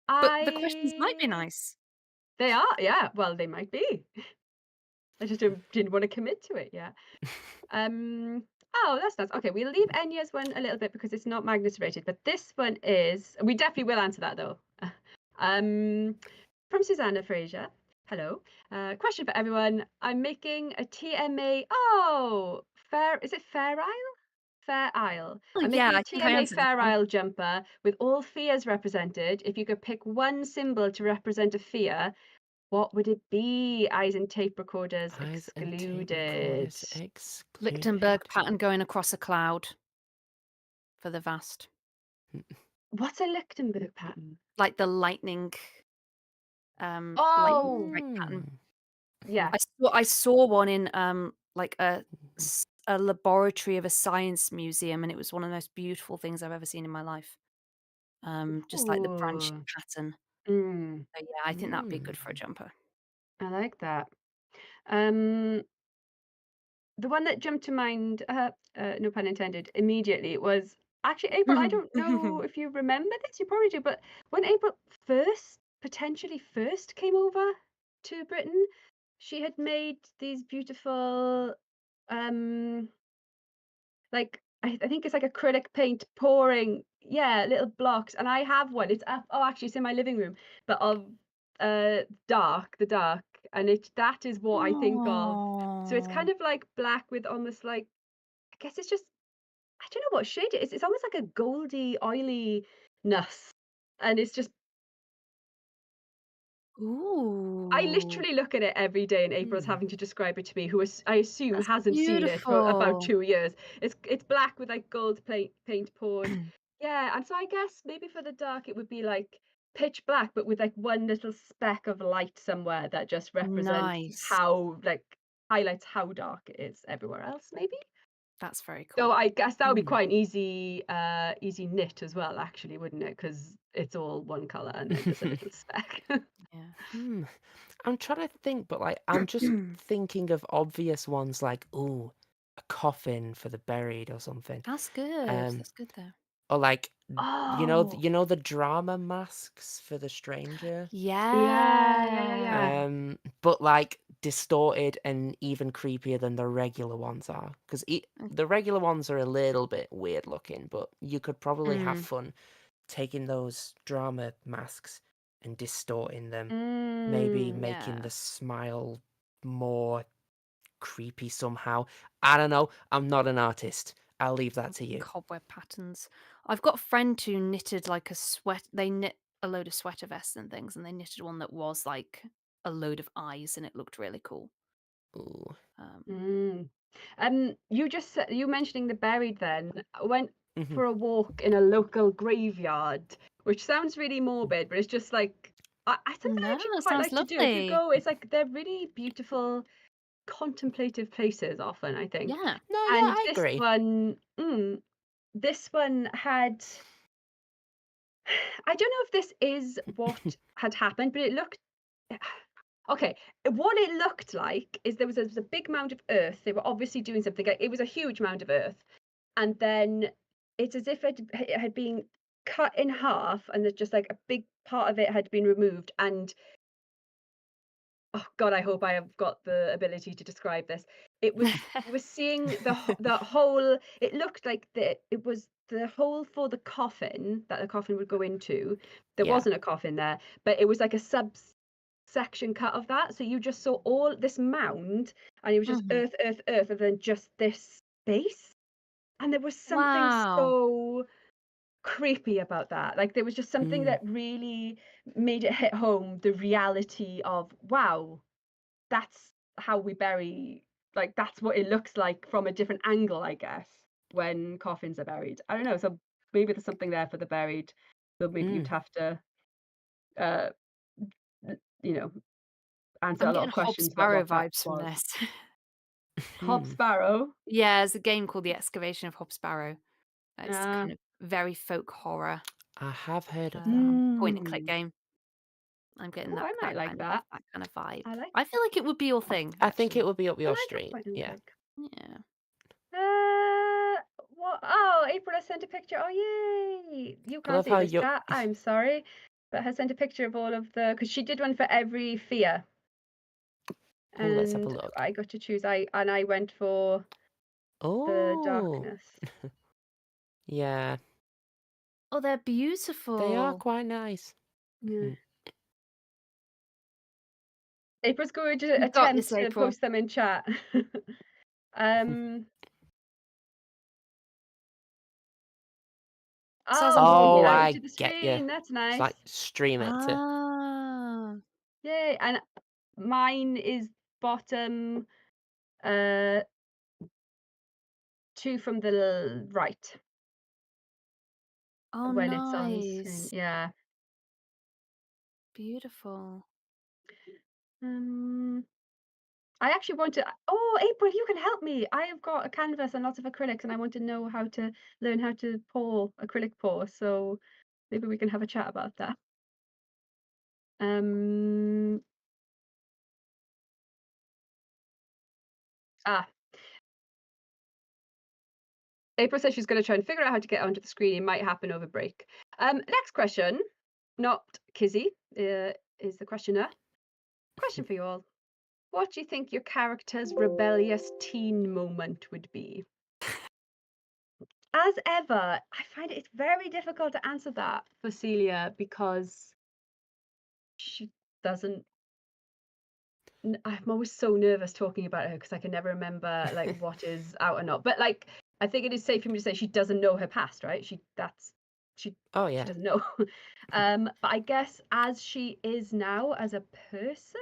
But the questions might be nice. They are, yeah. Well, they might be. I just didn't want to commit to it yet. Oh, that's nice. Okay, we'll leave Enya's one a little bit because it's not Magnus rated, but this one is. We definitely will answer that though. From Susanna Fraser. Hello. Question for everyone. I'm making a TMA. Oh, is it Fair Isle? Fair Isle. Oh, I'm yeah, making I a think I TMA answered this Fair one. Isle jumper with all fears represented. If you could pick one symbol to represent a fear, What would it be? Eyes and tape recorders Eyes and tape recorders excluded. excluded. Lichtenberg pattern going across a cloud for the vast. What's a Lichtenberg pattern? Like the lightning Oh, strike pattern. yeah. I saw one in like a laboratory of a science museum, and it was one of the most beautiful things I've ever seen in my life. Just like the branching Ooh. pattern. Mm, So yeah, I think that'd be good for a jumper. I like that. The one that jumped to mind, no pun intended, immediately was actually April. I don't know if you remember this, you probably do, but when April potentially first came over to Britain, she had made these beautiful, like I think it's like acrylic paint pouring, yeah, little blocks, and I have one. It's up. Oh, actually, it's in my living room, but of the dark, and that is what I think of. So it's kind Aw. of like black with almost like, I guess it's just, I don't know what shade it is. It's almost like a goldy oiliness, and it's just, I Ooh, literally look at it every day, and April's having to describe it to me, I assume that's hasn't seen it for about beautiful. 2 years. It's black with like gold paint poured. Yeah, and so I guess maybe for the dark it would be like pitch black, but with like one little speck of light somewhere that just represents Nice. how, like, highlights how dark it is everywhere else, maybe. That's very So cool. I guess that would be quite an easy knit as well, actually, wouldn't it? Because it's all one color and then just a little speck. Yeah. I'm trying to think, but like I'm just thinking of obvious ones like, ooh, a coffin for the buried or something. That's good. That's good though. Or like, Oh, you know the drama masks for the stranger. yeah. But like distorted and even creepier than the regular ones are, because the regular ones are a little bit weird looking, but you could probably have fun taking those drama masks and distorting them, maybe making Yeah. the smile more creepy somehow. I don't know. I'm not an artist. I'll leave that to you. Cobweb patterns. I've got a friend who knitted like they knit a load of sweater vests and things, and they knitted one that was like a load of eyes, and it looked really cool. Ooh. You mentioning the buried then. I went Mhm. for a walk in a local graveyard, which sounds really morbid, but it's just like something I actually it quite sounds like to do. If you lovely. go, it's like they're really beautiful, contemplative places often, I think. Yeah. No, yeah, And I agree. this one had, I don't know if this is what had happened, but it looked okay. What it looked like is there was a big mound of earth. They were obviously doing something. It was a huge mound of earth, and then it's as if it had been cut in half, and there's just like a big part of it had been removed. And oh God, I hope I have got the ability to describe this. It was you were seeing the whole. It looked like it was the hole for the coffin that the coffin would go into. There Yeah. wasn't a coffin there, but it was like a section cut of that. So you just saw all this mound, and it was just earth, and then just this space. And there was something Wow. so creepy about that. Like there was just something that really made it hit home the reality of, wow, that's how we bury, like that's what it looks like from a different angle, I guess, when coffins are buried. I don't know. So maybe there's something there for the buried. So maybe you'd have to uh you know, answer I'm a lot getting of Hob questions about Sparrow what that vibes from was. this. Hob Sparrow? Yeah, there's a game called The Excavation of Hob Sparrow. It's Ah. kind of very folk horror. I have heard of that. Point and click game. I'm getting Oh, that I might like that. kind of vibe. I like I feel like it would be your thing. I think it actually. would be up I your like a street. point and Yeah. click. Yeah. What? Oh, April has sent a picture. Oh, yay! You I can't love see how this you. chat. I'm sorry, but has sent a picture of all of the, because she did one for every fear, Oh, let's have a and look. I got to choose. I went for the Oh. darkness. Yeah, Oh, they're beautiful. they are quite nice. Yeah. April's going to You've got this, attempt to April. post them in chat. Oh, add it I to the get you. screen. That's nice. It's like stream it to. Ah. Yay! And mine is bottom 2 from the right Oh, when it's on the screen. nice. Yeah. Beautiful. I actually want to. Oh, April, you can help me. I have got a canvas and lots of acrylics, and I want to know how to learn how to pour acrylic pour. So maybe we can have a chat about that. April says she's going to try and figure out how to get onto the screen. It might happen over break. Next question, not Kizzy, is the questioner. Question for you all. What do you think your character's rebellious teen moment would be? As ever, I find it's very difficult to answer that for Celia because she doesn't. I'm always so nervous talking about her because I can never remember like what is out or not. But like, I think it is safe for me to say she doesn't know her past, right? She Oh yeah. She doesn't know. But I guess as she is now as a person,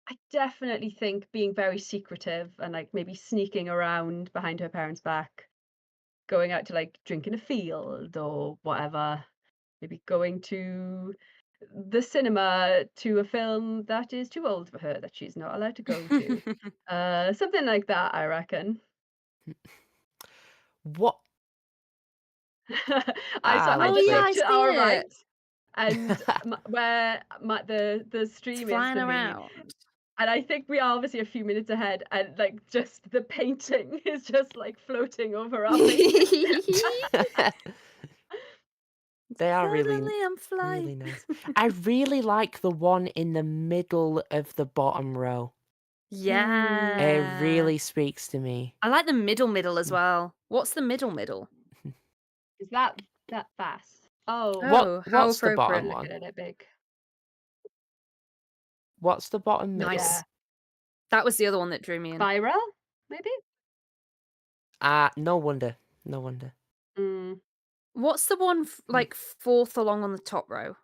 I definitely think being very secretive and like maybe sneaking around behind her parents' back, going out to like drink in a field or whatever, maybe going to the cinema to a film that is too old for her that she's not allowed to go to. Something like that, I reckon. What? I love just it. looked to our it. right, and where the stream is flying for me, around. and I think we are obviously a few minutes ahead, and like just the painting is just like floating over our faces. They are Suddenly I'm flying. really nice. I really like the one in the middle of the bottom row. Yeah. It really speaks to me. I like the middle as well. What's the middle? Is that fast? Oh, Oh, how what's the bottom appropriate. one? look at it big. What's the bottom middle? Nice. Yeah. That was the other one that drew me in. Spiral, maybe? No wonder. No wonder. What's the one like fourth along on the top row?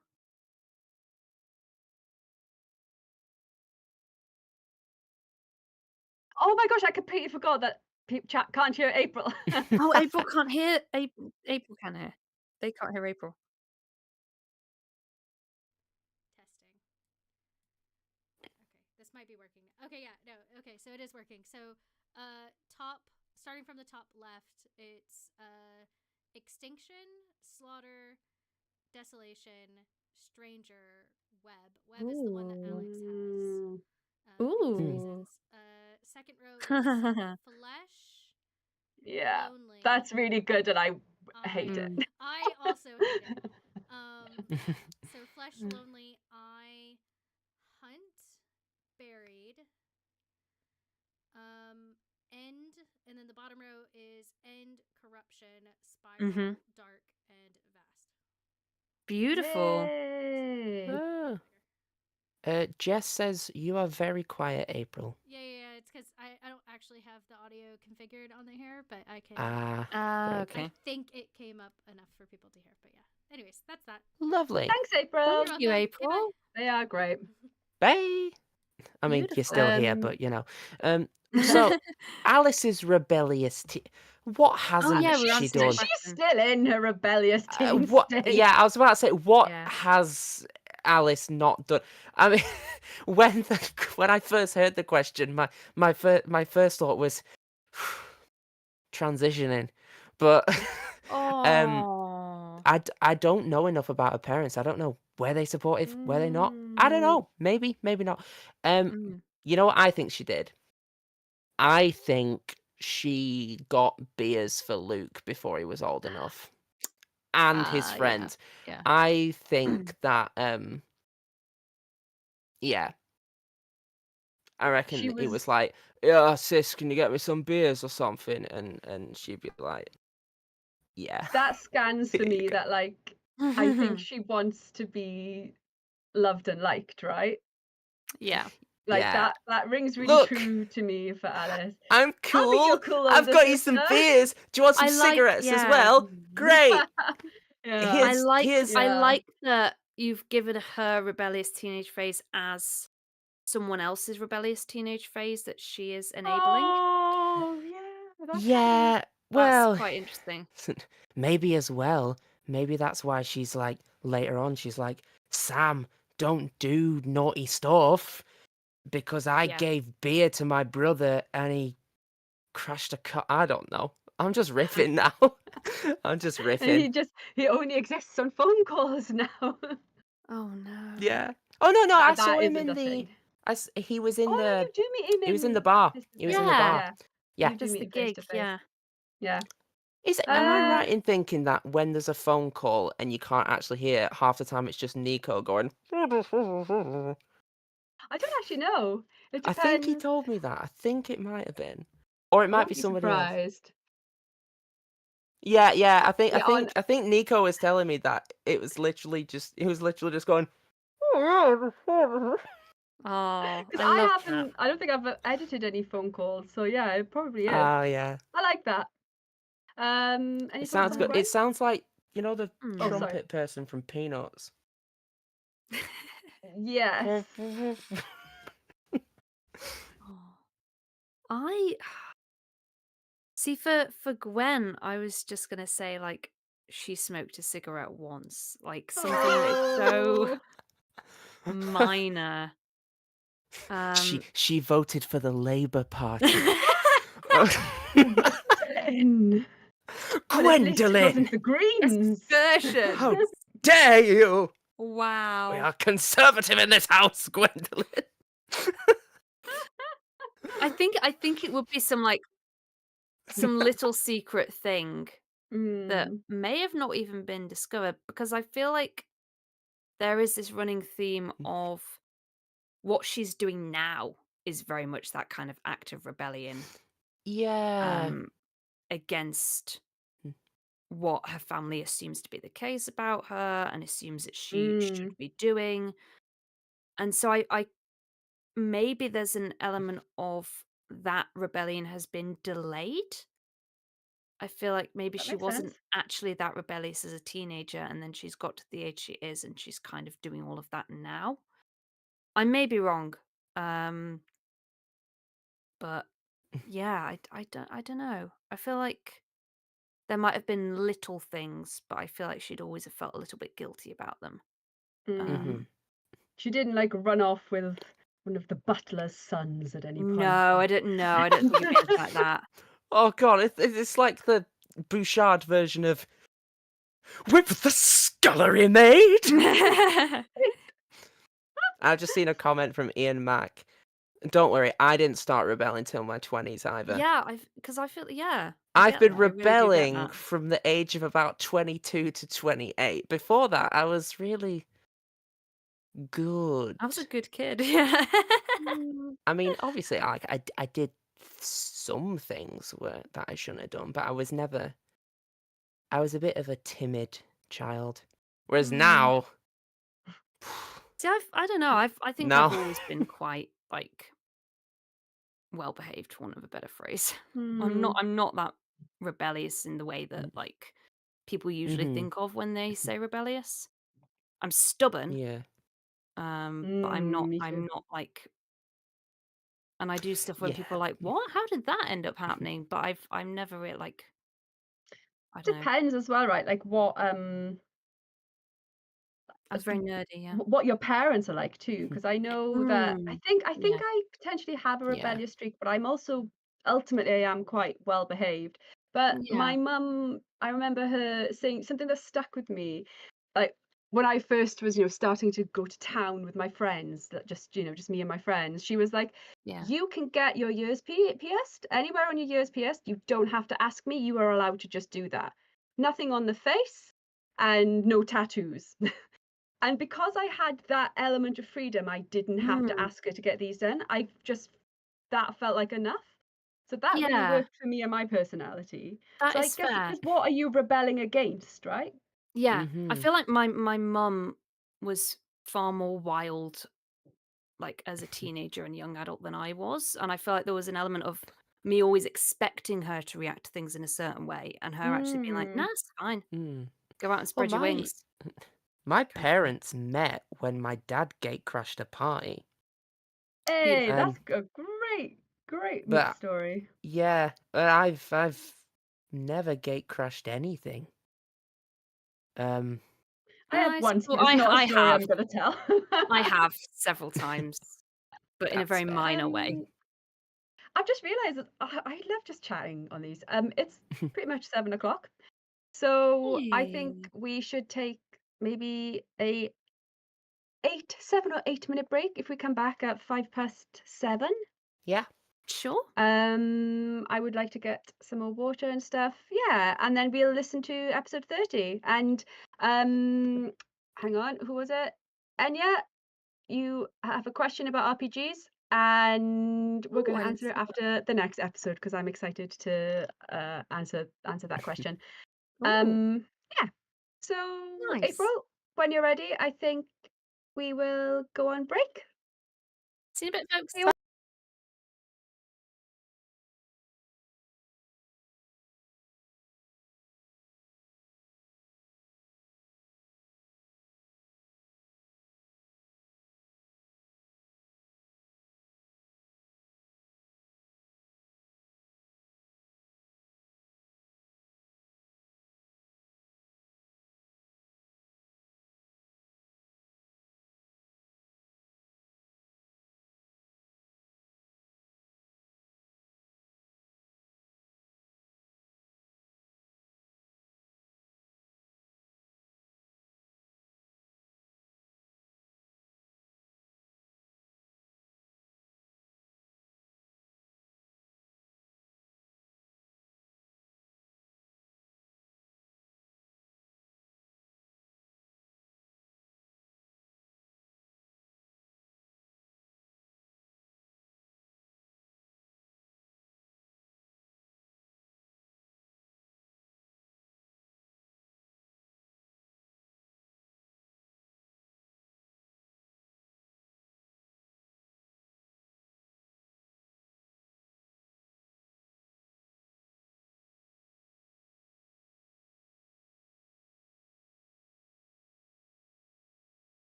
Oh my gosh, I completely forgot that chat can't hear April. Oh, April can't hear. April can hear. They can't hear April. Testing. Okay, this might be working. Okay, yeah, no, okay, so it is working. So, starting from the top left, it's extinction, slaughter, desolation, stranger, web. Web is the one that Alex has. Ooh. Second row is flesh. Yeah, lonely. that's really good, and I hate it. I also hate it. So flesh, lonely, I hunt, buried, end, and then the bottom row is end, corruption, spiral, dark, and vast. Beautiful. Jess says you are very quiet, April. Yeah, it's because I don't actually have the audio configured on the hair, but I can. Okay. I think it came up enough for people to hear, but yeah. Anyways, that's that. Lovely. Thanks, April. Thank you, April. Okay, they are great. Bye. I mean, Beautiful. you're still here, but you know. So, Alice's rebellious what hasn't she done? She's still in her rebellious teen state. Yeah, I was about to say, what has Alice not done? I mean, when I first heard the question, my first thought was transitioning, but I don't know enough about her parents. I don't know where they supportive, where they not. I don't know. Maybe not. You know what I think she did? I think she got beers for Luke before he was old enough, and his friends. Yeah. I think that yeah. I reckon it was like, yeah, sis, can you get me some beers or something? And she'd be like, yeah. That scans for me that like I think she wants to be loved and liked, right? Yeah. Like Yeah. that rings really true to me for Alice. I'm cool. I'll be your cool I've older got you some sister. beers. Do you want some cigarettes as well? Great. I like that you've given her rebellious teenage phase as someone else's rebellious teenage phase that she is enabling. Oh, yeah. Yeah, That's well, quite interesting. maybe as well. Maybe that's why she's like, later on, she's like, Sam, don't do naughty stuff because I Yeah. gave beer to my brother and he crashed a car. I don't know. I'm just riffing now. I'm just And riffing. he only exists on phone calls now. Oh no. Yeah. Oh no, I saw That him isn't in a the. thing. He was in Oh, no, the. you do meet him He was in the in bar. face to He was in face. the bar. Yeah. Yeah. You do Just meet the him face gig, to face. yeah. Yeah. Am I right in thinking that when there's a phone call and you can't actually hear it, half the time it's just Nico going? I don't actually know. It I think he depends. told me that. I think it might have been, or it I might won't be be somebody else. surprised. Yeah. I Yeah, think Nico was telling me that it was literally just going. Oh, Because I love that. I don't think I've edited any phone calls, so yeah, it probably is. Oh yeah. I like that. Any It thoughts sounds on good. Gwen? It sounds like the Oh, sorry. trumpet person from Peanuts. Yes. I see for Gwen, I was just gonna say like she smoked a cigarette once, like something that's so minor. She voted for the Labour Party. Gwendolyn. Well, at least it Gwendolyn! wasn't the Greens. Aspersion. How dare you! Wow. We are conservative in this house, Gwendolyn. I think it would be some little secret thing that may have not even been discovered, because I feel like there is this running theme of what she's doing now is very much that kind of act of rebellion. Yeah. Against what her family assumes to be the case about her and assumes that she should be doing. And so I maybe there's an element of that rebellion has been delayed. I feel like maybe That she makes wasn't sense. actually that rebellious as a teenager, and then she's got to the age she is, and she's kind of doing all of that now. I may be wrong, but yeah, I don't know. I feel like there might have been little things, but I feel like she'd always have felt a little bit guilty about them. She didn't like run off with one of the butler's sons at any point. No, I don't know. I don't think it was like that. Oh god, it's like the Bouchard version of "With the scullery maid." I've just seen a comment from Ian Mack. Don't worry, I didn't start rebelling till my 20s either. Yeah, because I feel I've been that. I really do get rebelling that. from the age of about 22 to 28. Before that, I was really good. I was a good kid. Yeah. I mean, obviously, I did some things that I shouldn't have done, but I was never. I was a bit of a timid child, whereas now. See, I don't know. I think No. I've always been quite well behaved, for want of a better phrase. I'm not that rebellious in the way that like people usually think of when they say rebellious. I'm stubborn. Yeah. But I'm not like, and I do stuff when people are like, "What? How did that end up happening?" But I'm never really like, I don't know. Depends as well, right? Like what I was very nerdy, yeah. what your parents are like too, because I know that I think yeah. I potentially have a Yeah. rebellious streak, but I'm also ultimately I am quite well behaved. But my Yeah. mum, I remember her saying something that stuck with me, like when I first was, starting to go to town with my friends, that just me and my friends. She was like, Yeah. "You can get your ears pierced anywhere on your ears pierced. You don't have to ask me. You are allowed to just do that. Nothing on the face, and no tattoos." And because I had that element of freedom, I didn't have to ask her to get these done. That felt like enough. So that really Yeah. worked for me and my personality. That So I is guess fair. it's what are you rebelling against, right? Yeah. I feel like my mum was far more wild, like as a teenager and young adult than I was, and I feel like there was an element of me always expecting her to react to things in a certain way, and her actually being like, "Nah, it's fine. Go out and spread your wings." My parents met when my dad gate crashed a party. Hey, And- that's a great But- story. Yeah, but I've never gate crashed anything. I have I once, suppose- but it's not I a story have. I'm going to tell. I have several times, but in a That's very fair. minor way. I've just realised that I love just chatting on these. It's pretty much 7 o'clock. So I think Hey. we should take maybe a 7 or 8 minute break if we come back at 7:05. Yeah. Sure. I would like to get some more water and stuff. Yeah, and then we'll listen to episode 30. And hang on, who was it? Enya, you have a question about RPGs, and we're going Ooh, to I answer didn't it see after the next episode because I'm excited to answer that question. Ooh, Yeah. So nice. April, when you're ready, I think we will go on break. See you in a bit, folks. See you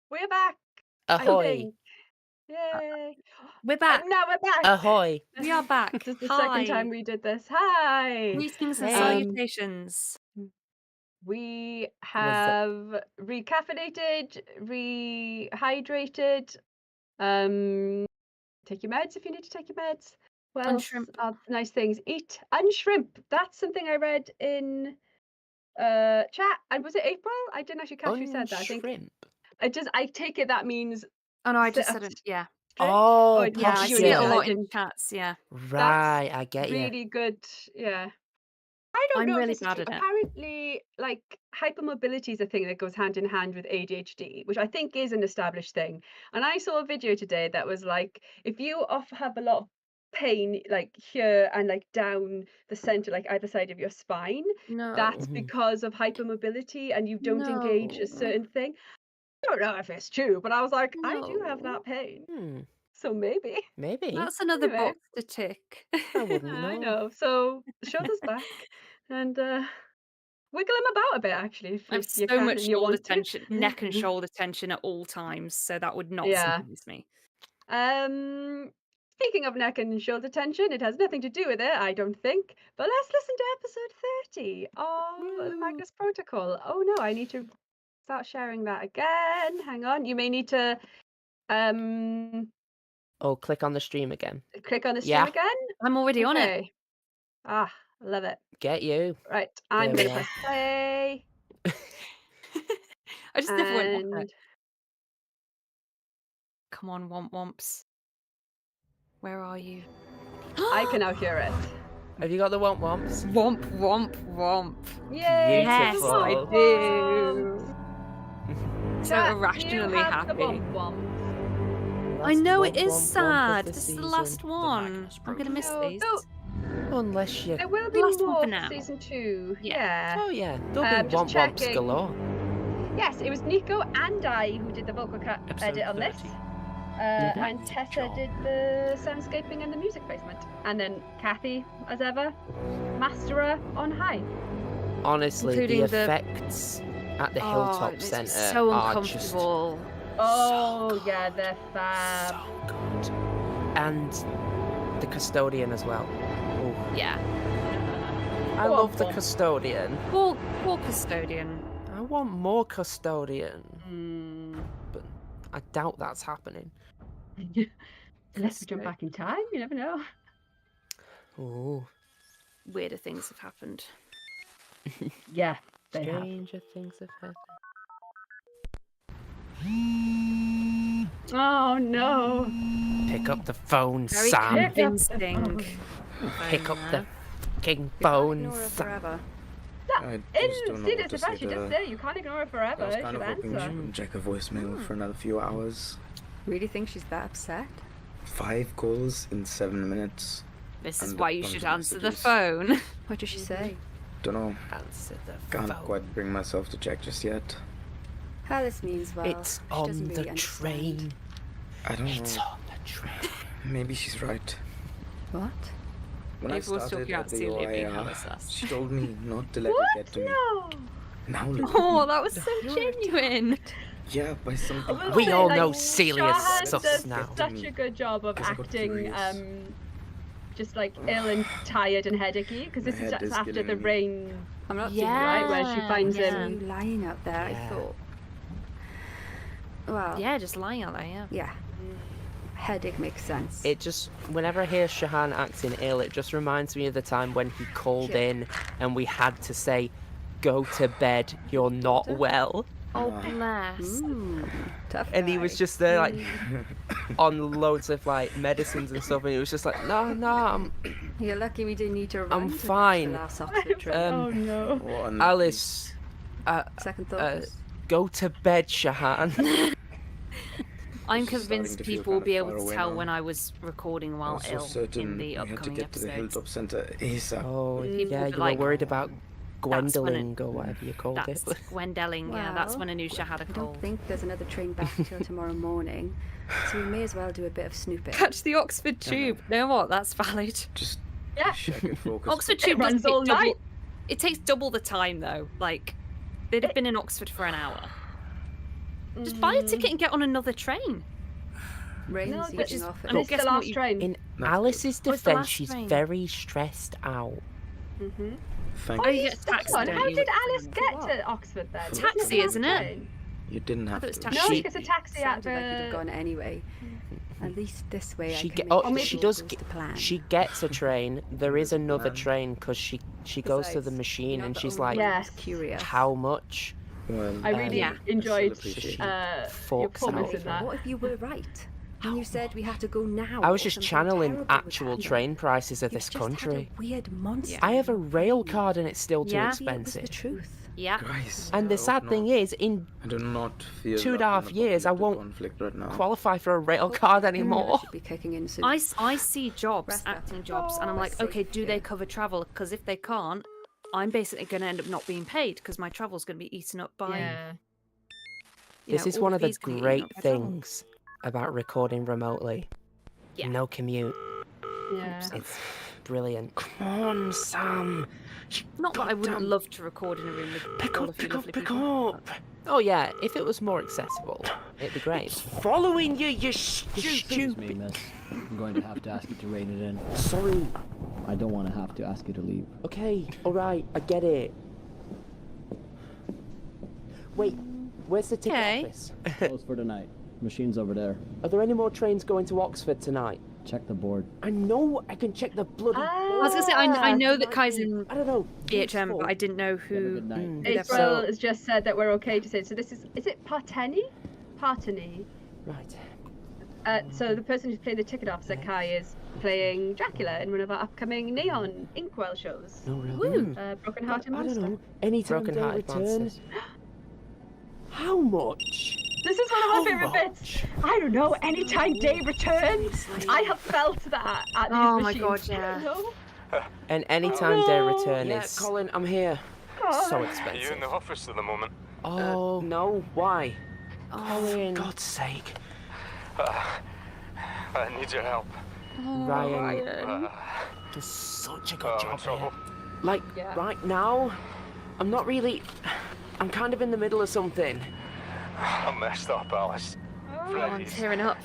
We're back. Ahoy. I think. Yay. We're back. Now we're back. Ahoy. We are back. This is the Hi. second time we did this. Hi. Greetings and Hey. salutations. We have recaffeinated, rehydrated. Take your meds if you need to take your meds. What else Unshrimp. are nice things? Eat unshrimp. That's something I read in chat. And was it April? I didn't actually catch who said that. I think Unshrimp. I take it that means Oh no, I just sit said up it. Yeah. Oh, I Yeah, I you see did, it a I lot in didn't. chats. Yeah. Right, I get you. Really good. Yeah. I don't I'm know if really this is bad true. at it. Apparently, like hypermobility is a thing that goes hand in hand with ADHD, which I think is an established thing. And I saw a video today that was like, if you have a lot of pain, like here and like down the center, like either side of your spine, that's No. because of hypermobility, and you don't engage a No. certain thing. I don't know if it's true, but I was like, I do have No. that pain, Hmm. so maybe. Maybe. That's another Anyway. box to tick. I wouldn't Yeah, know. I know. So the shoulder's back, and wiggle him about a bit, actually, if I have you so can much and you shoulder want to. tension, neck and shoulder tension at all times, so that would not Yeah. surprise me. Speaking of neck and shoulder tension, it has nothing to do with it, I don't think. But let's listen to episode 30 of the Magnus Protocol. Oh no, I need to start sharing that again. Hang on. You may need to Oh, click on the stream again. click on the stream Yeah. again. I'm already on it. Okay. Ah, love it. Get you. Right, I'm There gonna we press play. I just never went off it. And Come on, womp womps. Where are you? I can now hear it. Have you got the womp womps? Womp womp womp. Yay! Yes, Beautiful. I do. So Chat, irrationally you have the happy. womp womp. I know it Womp is womp womp of sad. the This is the season. last one. I'm gonna miss No, these. Unless you. there will be Last one more for for now. season 2. Yeah. Yeah. Oh yeah, there'll be Just womp womps checking. galore. Yes, it was Nico and I who did the vocal cut Episode edit on this. 30. And Tessa did the soundscaping and the music placement. And then Kathy, as ever, masterer on high. Honestly, Including the the- effects at the Oh, Hilltop it's Centre so are just uncomfortable. Oh, yeah, they're fab. so good. And the custodian as well. Oh, Yeah. I Go on, love the Paul. custodian. Poor custodian. I want more custodian, Mm. but I doubt that's happening. Unless we jump back in time, you never know. Oh, Weirder things have happened. Yeah, they have. stranger things have happened. Oh no. Pick up the phone, Very Sam. convincing. Pick up the fucking Ignore phone, her Sam. forever. I just In don't know what serious to say advice, you to just her. say you can't ignore it forever. I was You kind of should hoping she answer. wouldn't check her voicemail for another few hours. Really think she's that upset? 5 calls in 7 minutes. This is And why a you bunch should of answer the messages. phone. What did she say? Don't know. Answer the Can't phone. quite bring myself to check just yet. Alice means well. It's she on doesn't the really understand. train. I don't It's know. on the train. Maybe she's right. What? When I Everyone's started talking at about the Celia being OIR, Alice. she told me not to let it get to me. No. Now look. Oh, that was so genuine. Yeah, by something. I will We say, all like, know Celia's Shahan sus does now. such a good job of Because I got acting, curious. just like ill and tired and headachy. Because My this head is is after the killing me. rain, I'm not right, where she finds Yeah. you lying out there. Yeah. I thought. Well, Yeah, just lying out there, yeah. yeah. Headache makes sense. It just, whenever I hear Shahan acting ill, it just reminds me of the time when he called Yeah. in and we had to say, "Go to bed, you're not well." Oh, bless. Tough And he was guy. just there, like, on loads of, like, medicines and stuff, and he was just like, no, You're lucky we didn't need to run I'm to fine. the last Oxford trip. oh no. What an Alice, Second thoughts. go to bed, Shahan. I'm This is starting convinced to feel people will kind be of able far to away tell now. when I was recording while also ill certain in the we had to upcoming get to the episodes. Hilltop Centre ASAP. Oh, People yeah, be you were like, worried about "That's when it- Gwendolyn or whatever you called That's it. Gwendelling, yeah, that's Well, when Anusia had a I don't cold. think there's another train back until tomorrow morning, so we may as well do a bit of snooping. Catch the Oxford Tube. You know what? That's valid. Just Yeah. check it focus. Oxford Tube runs does take all double. night. It takes double the time though. Like they'd have been in Oxford for an hour. Just buy a ticket and get on another train. Rain's No, eating but just- off and at it's the last train. In Alice's Oh, it's the defense, last she's train. very stressed out. Mm-hmm. Thank Oh, you. you get a taxi, How don't you? did Alice get to Oxford then? Taxi, isn't it? You didn't have thought it was to. taxi. No, she She- gets a taxi at Sounded like you'd have the. gone anyway. At least this way She I get, can make oh, sure she it does. goes to plan. She gets a train. There is another plan. train because she goes to the Besides, machine you're and not she's the only like, one Yes. who's curious. how much? Well, I really Yeah. enjoyed appreciate your Forks performance out. in that. What if you were right? And you said we had to go now. I was or just something channeling terrible would actual happen? train prices of You've this just had a country. weird monster. I have a rail card and it's still too Yeah. Maybe it was the expensive. truth. Yeah. guys, And the I sad hope thing not. is, in I do not feel 2.5 that years, I apocalyptic won't conflict right now. qualify for a rail Hope card you anymore. should be kicking in soon. I see jobs, Rest up. acting jobs, and I'm We're like, safe okay, do they here. cover travel? Because if they can't, I'm basically going to end up not being paid because my travel's going to be eaten up by. Yeah. This is one of the fees gonna be eaten great up by travel. things about recording remotely. Yeah. No commute. Yeah. It's brilliant. Come on, Sam. Not that I wouldn't Goddamn. love to record in a room with Pick all up, of you pick up, lovely pick people. up. Oh yeah, if it was more accessible, it'd be great. Following you, you Excuse me, miss. I'm going to have to ask you to rein it in. Sorry. I don't want to have to ask you to leave. Okay, alright, I get it. Wait, where's the ticket Okay. office? Close for tonight. Machine's over there. Are there any more trains going to Oxford tonight? Check the board. I know I can check the bloody I was going to say, I know that Kai's in I don't know. EHM, but I didn't know who. Good night. who they're April from. has just said that we're okay to say. So this is it Parteni? Parteni. Right. So the person who's playing the ticket officer, Kai, is playing Dracula in one of our upcoming Neon Inkwell shows. No, really? Broken Hearted I Monster. don't know. Anytime Broken they Hearted return. Monsters. How much? This is one of my favourite bits. I don't know. Anytime day returns, I have felt that at these Oh my machines. god, yeah. I don't know. And anytime their return Yeah, is. Colin, I'm here. So Are expensive. you in the office at the moment? Oh no, why? Colin. For God's sake. I need your help. Ryan does such a good I'm in job trouble. here. Like, right now, I'm not really. I'm kind of in the middle of something. I messed up, Alice. Oh, I'm tearing up.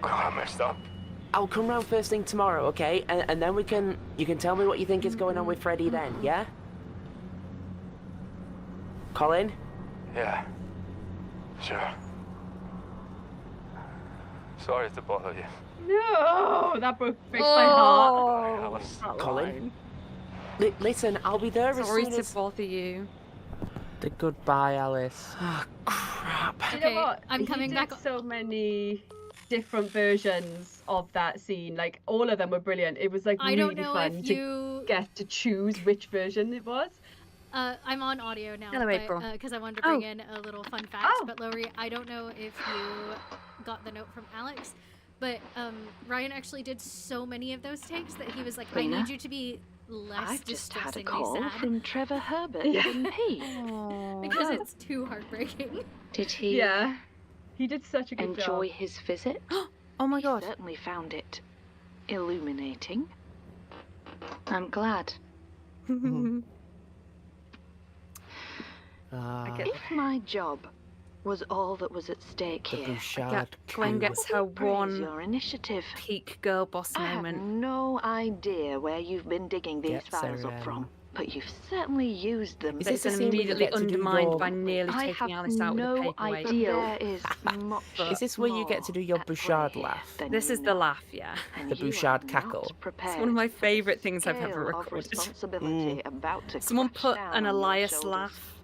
I messed up. I'll come round first thing tomorrow, okay? And then you can tell me what you think is going on with Freddie then, yeah? Colin? Yeah. Sure. Sorry to bother you. No, that breaks my heart. Alice. Colin? Listen, I'll be there Sorry as soon to as... bother you. The goodbye, Alice. Ah, Oh, crap. You know what? I'm He coming did back. so many different versions of that scene. Like all of them were brilliant. It was like I really don't know fun if to you. get to choose which version it was. I'm on audio now. Hello, April. Because I wanted to bring in a little fun fact. But Lowri, I don't know if you got the note from Alex, but Ryan actually did so many of those takes that he was like, I Lena? need you to be less I've just had a distressingly call sad. from Trevor Herbert, didn't he? Because it's too heartbreaking. Did he Yeah. He did such a good enjoy job. his visit? Oh my god. He certainly found it illuminating. I'm glad. If my job was all that was at stake The here, Bouchard Gwen coup. gets her praise one your initiative. peak girl boss I have moment. no idea where you've been digging these Gets files her, up from, but you've certainly used them. Is It's this the scene where you immediately get to do undermined your- by nearly I taking have Alice out with a no paperweight. idea. There is much Is this where you get to do your more at Bouchard play laugh? than This you is the know, laugh, yeah. and The you are Bouchard not cackle. prepared It's one of my for the favourite things I've ever scale of recorded. responsibility about to Someone crash put down an on your Elias shoulders. laugh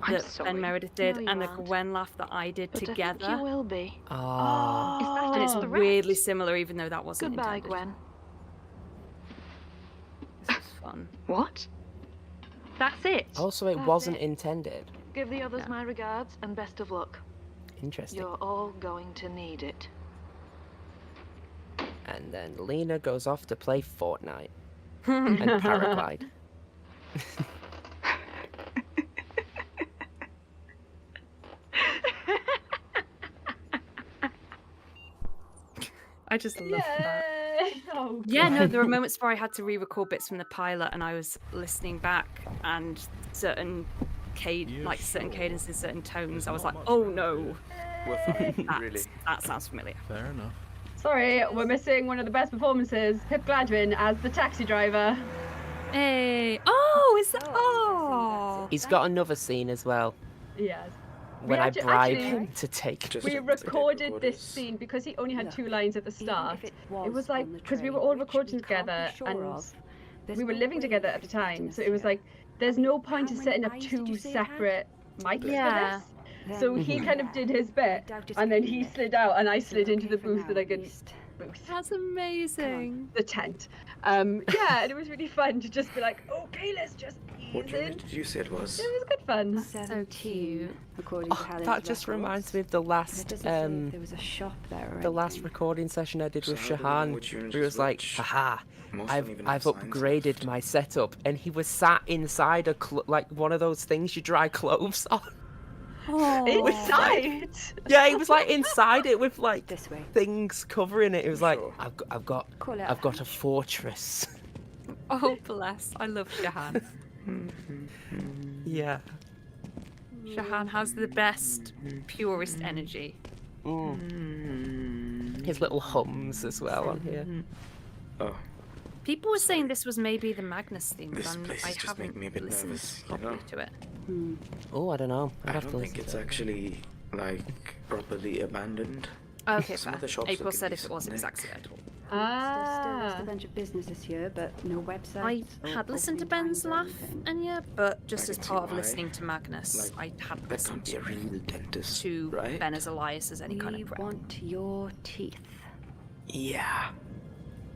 I'm that sorry. Ben Meredith did, No, you and the aren't. Gwen laugh that I did But I think together. you will be. Ah. Is that And it's a threat? weirdly similar, even though that wasn't Goodbye, intended. Gwen. This is fun. What? That's it. Also, it That's wasn't it. intended. Give the others Yeah. my regards and best of luck. Interesting. You're all going to need it. And then Lena goes off to play Fortnite and paraglide. I just love that. Yay! Oh, Yeah, no, God. there were moments where I had to re-record bits from the pilot and I was listening back and certain like certain cadences, certain tones. I was like, oh no. We're fine, really. That sounds familiar. Fair enough. Sorry, we're missing one of the best performances. Pip Gladwin as the taxi driver. Hey. Oh, is that? Oh. He's got another scene as well. Yes. When I bribe him to take. We recorded this scene because he only had 2 lines at the start. It was like, because we were all recording together and we were living together at the time, so it was like, there's no point in setting up 2 separate mics for this. So he kind of did his bit, and then he slid out, and I slid into the booth that I could booth. That's amazing. The tent. Yeah, and it was really fun to just be like, okay, let's just ease What in. unit did you say it was? It was good fun. So cute. That just reminds me of the last there was a shop there. the last recording session I did with Shahan, where he was like, haha, I've upgraded my setup, and he was sat inside a like one of those things you dry clothes on. Oh. Inside? Yeah, he was like inside it with like things covering it. It was like, I've got a fortress. Oh bless! I love Shahan. Yeah. Shahan has the best, purest energy. His little hums as well on here. Oh. People were saying this was maybe the Magnus theme, but This place I is just haven't making me a bit listened nervous, you properly know? to it. Oh, I don't know. I don't think it's actually like properly abandoned. Okay, Some fair. of the shops April look said in if it was, it was decent accidental. There's still a bunch of businesses here, but no website. I had listened to Ben's laugh, and yeah, but just as part of listening to Magnus, I hadn't listened to Ben as Elias as any kind of We want your teeth. Yeah.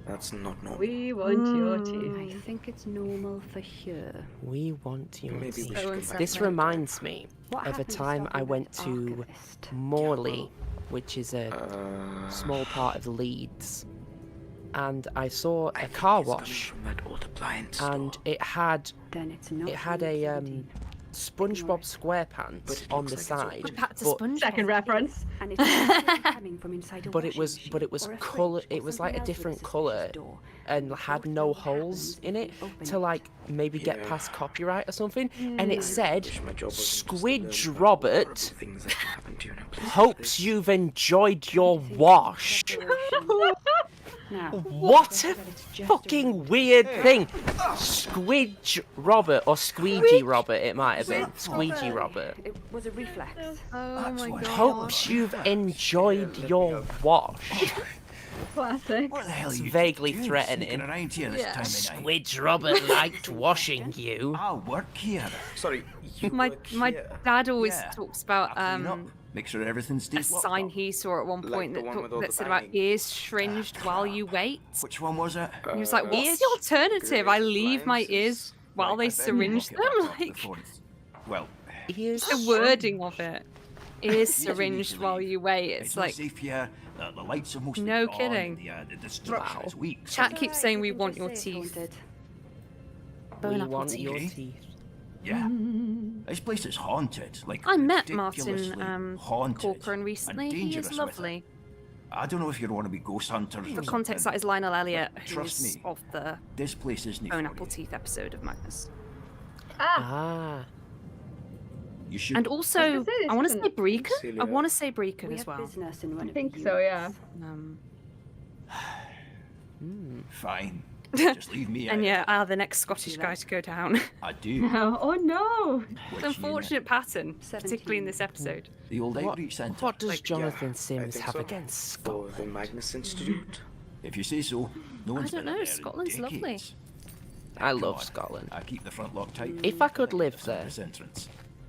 That's not normal. We want your I teeth. think it's normal for here. We want your Maybe we teeth. should come back This to it. reminds me What of a happened to time I stopping went with to Archivist? Morley, which is a small part of Leeds, and I saw a car wash, From that old appliance and it had Then it's not a SpongeBob SquarePants on the side, Second reference. And it's coming from inside a but it was washing colour. machine or It was something like a else with different suspicious colour, door. and had no holes in it to like maybe get past copyright or something. And it said, "Squidge Robert things that can happen to you in a place hopes you've enjoyed your wash." Now, What a fucking weird thing! Squidge Robert, or Squeegee Robert, it might have been. Squeegee Robert. it was a reflex. Oh my god. Hopes you've enjoyed your wash. Classic. What the hell are It's you vaguely doing threatening. sneaking around here this time of night? Squidge Robert liked washing you. I work here. Sorry, My dad always Yeah. talks about Clean up. Make sure everything a stays locked sign up. he saw at one Like point the that, one with all that the said about banging. ears sringed while you wait. Which one was it? And he was like, "What's the alternative? I leave my ears while they syringe them." Like, Well, Ears. the wording of it. Ears syringed while you wait. It's not like, safe here. The lights are mostly no gone, kidding. The destruction is weak. Chat keeps saying we want your teeth. We Bone apple want teeth. your teeth. Yeah. This place is haunted. Like I met ridiculously Martin haunted Corcoran and recently. He dangerous is with lovely. it. I don't know if you want to be ghost hunters. For or context, something. that is Lionel Elliott, Trust who's me, of the this place isn't Bone for Apple you. Teeth episode of Magnus. Ah. You should. And also, I want to say Brecon. I Celia. want to say Brecon We as have well. business in one I of think the so, yeah. Um, Fine. Just leave me out. and yeah, the next Scottish guy to go down. I do. Oh no! It's an unfortunate pattern, particularly in this episode. The old What, outreach centre. what does Jonathan I Sims think have so. against For Scotland? the Magnus Institute. If you say so. No one's don't been in know, there in Scotland's lovely. decades. I Come love on, Scotland. I keep the front lock tight. If I could live there. This entrance.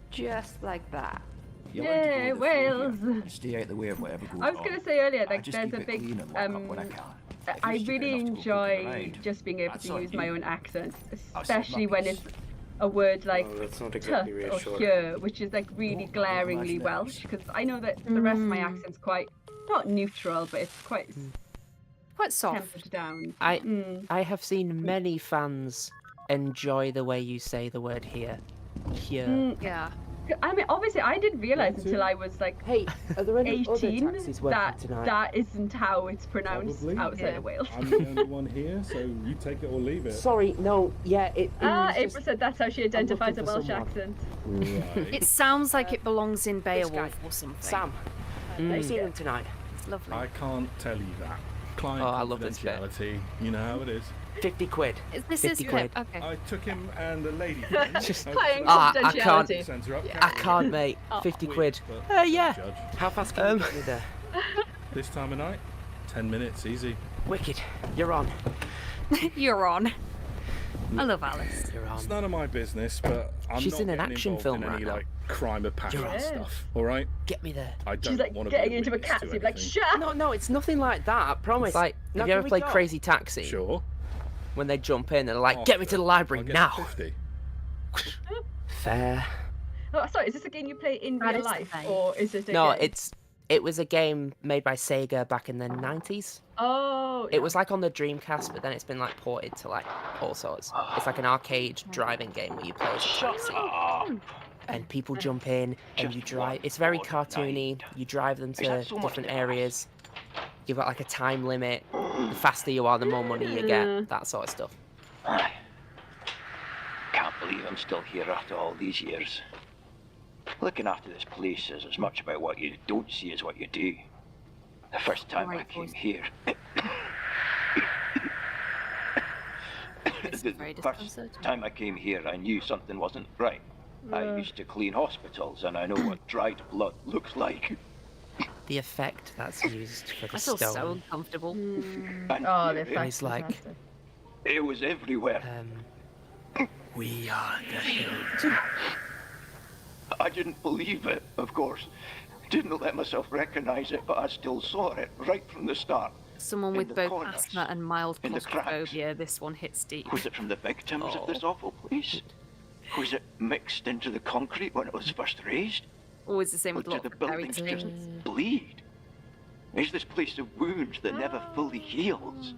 Just like that. You learn to go Yay, with the flow here Wales! and stay out the way of whatever goes I was on. gonna say earlier, I like, just there's keep a it big, clean and lock up when I can. If I you're stupid really enough to go poking enjoy around, just being able that's to on use my you. own accent, I'll especially sort when rubbish. it's a word like Well, that's not tuh exactly or reassuring. here, which is like really glaringly Welsh, because I know that the rest of my accent's quite, not neutral, but it's quite Quite soft. tempered down. I have seen many fans enjoy the way you say the word here. Here. Yeah. I mean, obviously, I didn't realize until I was like, hey, are there any 18 other taxis working that tonight? that isn't how it's pronounced Probably. outside of Wales. I'm the only one here, so you take it or leave it. Sorry, no, yeah, it was April just... said that's how she identifies a looking for Welsh someone. accent. Right. It sounds like it belongs in This Beowulf guy, or something. Sam, have you seen him tonight? It's lovely. I can't tell you that. Client Oh, I love this bit. confidentiality. You know how it is. 50 quid. This 50 is quid. Okay. I took him and a lady friend. Just- Client I can't. confidentiality. Sends her up. I can't, mate. Oh. 50 quid. But Yeah. judge. How fast can you get me there? This time of night, 10 minutes, easy. Wicked, you're on. You're on. I love Alice. You're on. It's none of my business, but I'm She's not in an getting action involved film in right any now. like crime of passion You're on. stuff. All right, Get me there. I don't She's like want to getting be into a witness cat to seat, like, anything. shut up! No, it's nothing like that, I promise. It's like, Now have you can ever we played go? Crazy Taxi? Sure. When they jump in and they're like, Half get me of to the it. library I'll get now. 50. Fair. Oh, sorry, is this a game you play in That real is the life, thing. or is it a No, game? it was a game made by Sega back in the 90s. Oh. It was like on the Dreamcast, but then it's been like ported to like all sorts. It's like an arcade driving game where you play as a taxi. And people jump in and you drive. It's very cartoony. You drive them to different areas. You've got like a time limit. The faster you are, the more money you get. That sort of stuff. Aye. Can't believe I'm still here after all these years. Looking after this place is as much about what you don't see as what you do. The first time I came here... the first time I came here, I knew something wasn't right. I used to clean hospitals, and I know what dried blood looks like. The effect that's used for the I feel stone. so uncomfortable. And Oh, the here effect. It's like, it was everywhere. we are the Hilt. I didn't believe it, of course. Didn't let myself recognize it, but I still saw it right from the start. Someone In with the both corners, asthma and mild in the cracks. claustrophobia, this one hits deep. Was it from the victims of this awful place? Was it mixed into the concrete when it was first raised? Always the same Or with do lots the of buried buildings just things. bleed? Is this place a wound that never fully heals?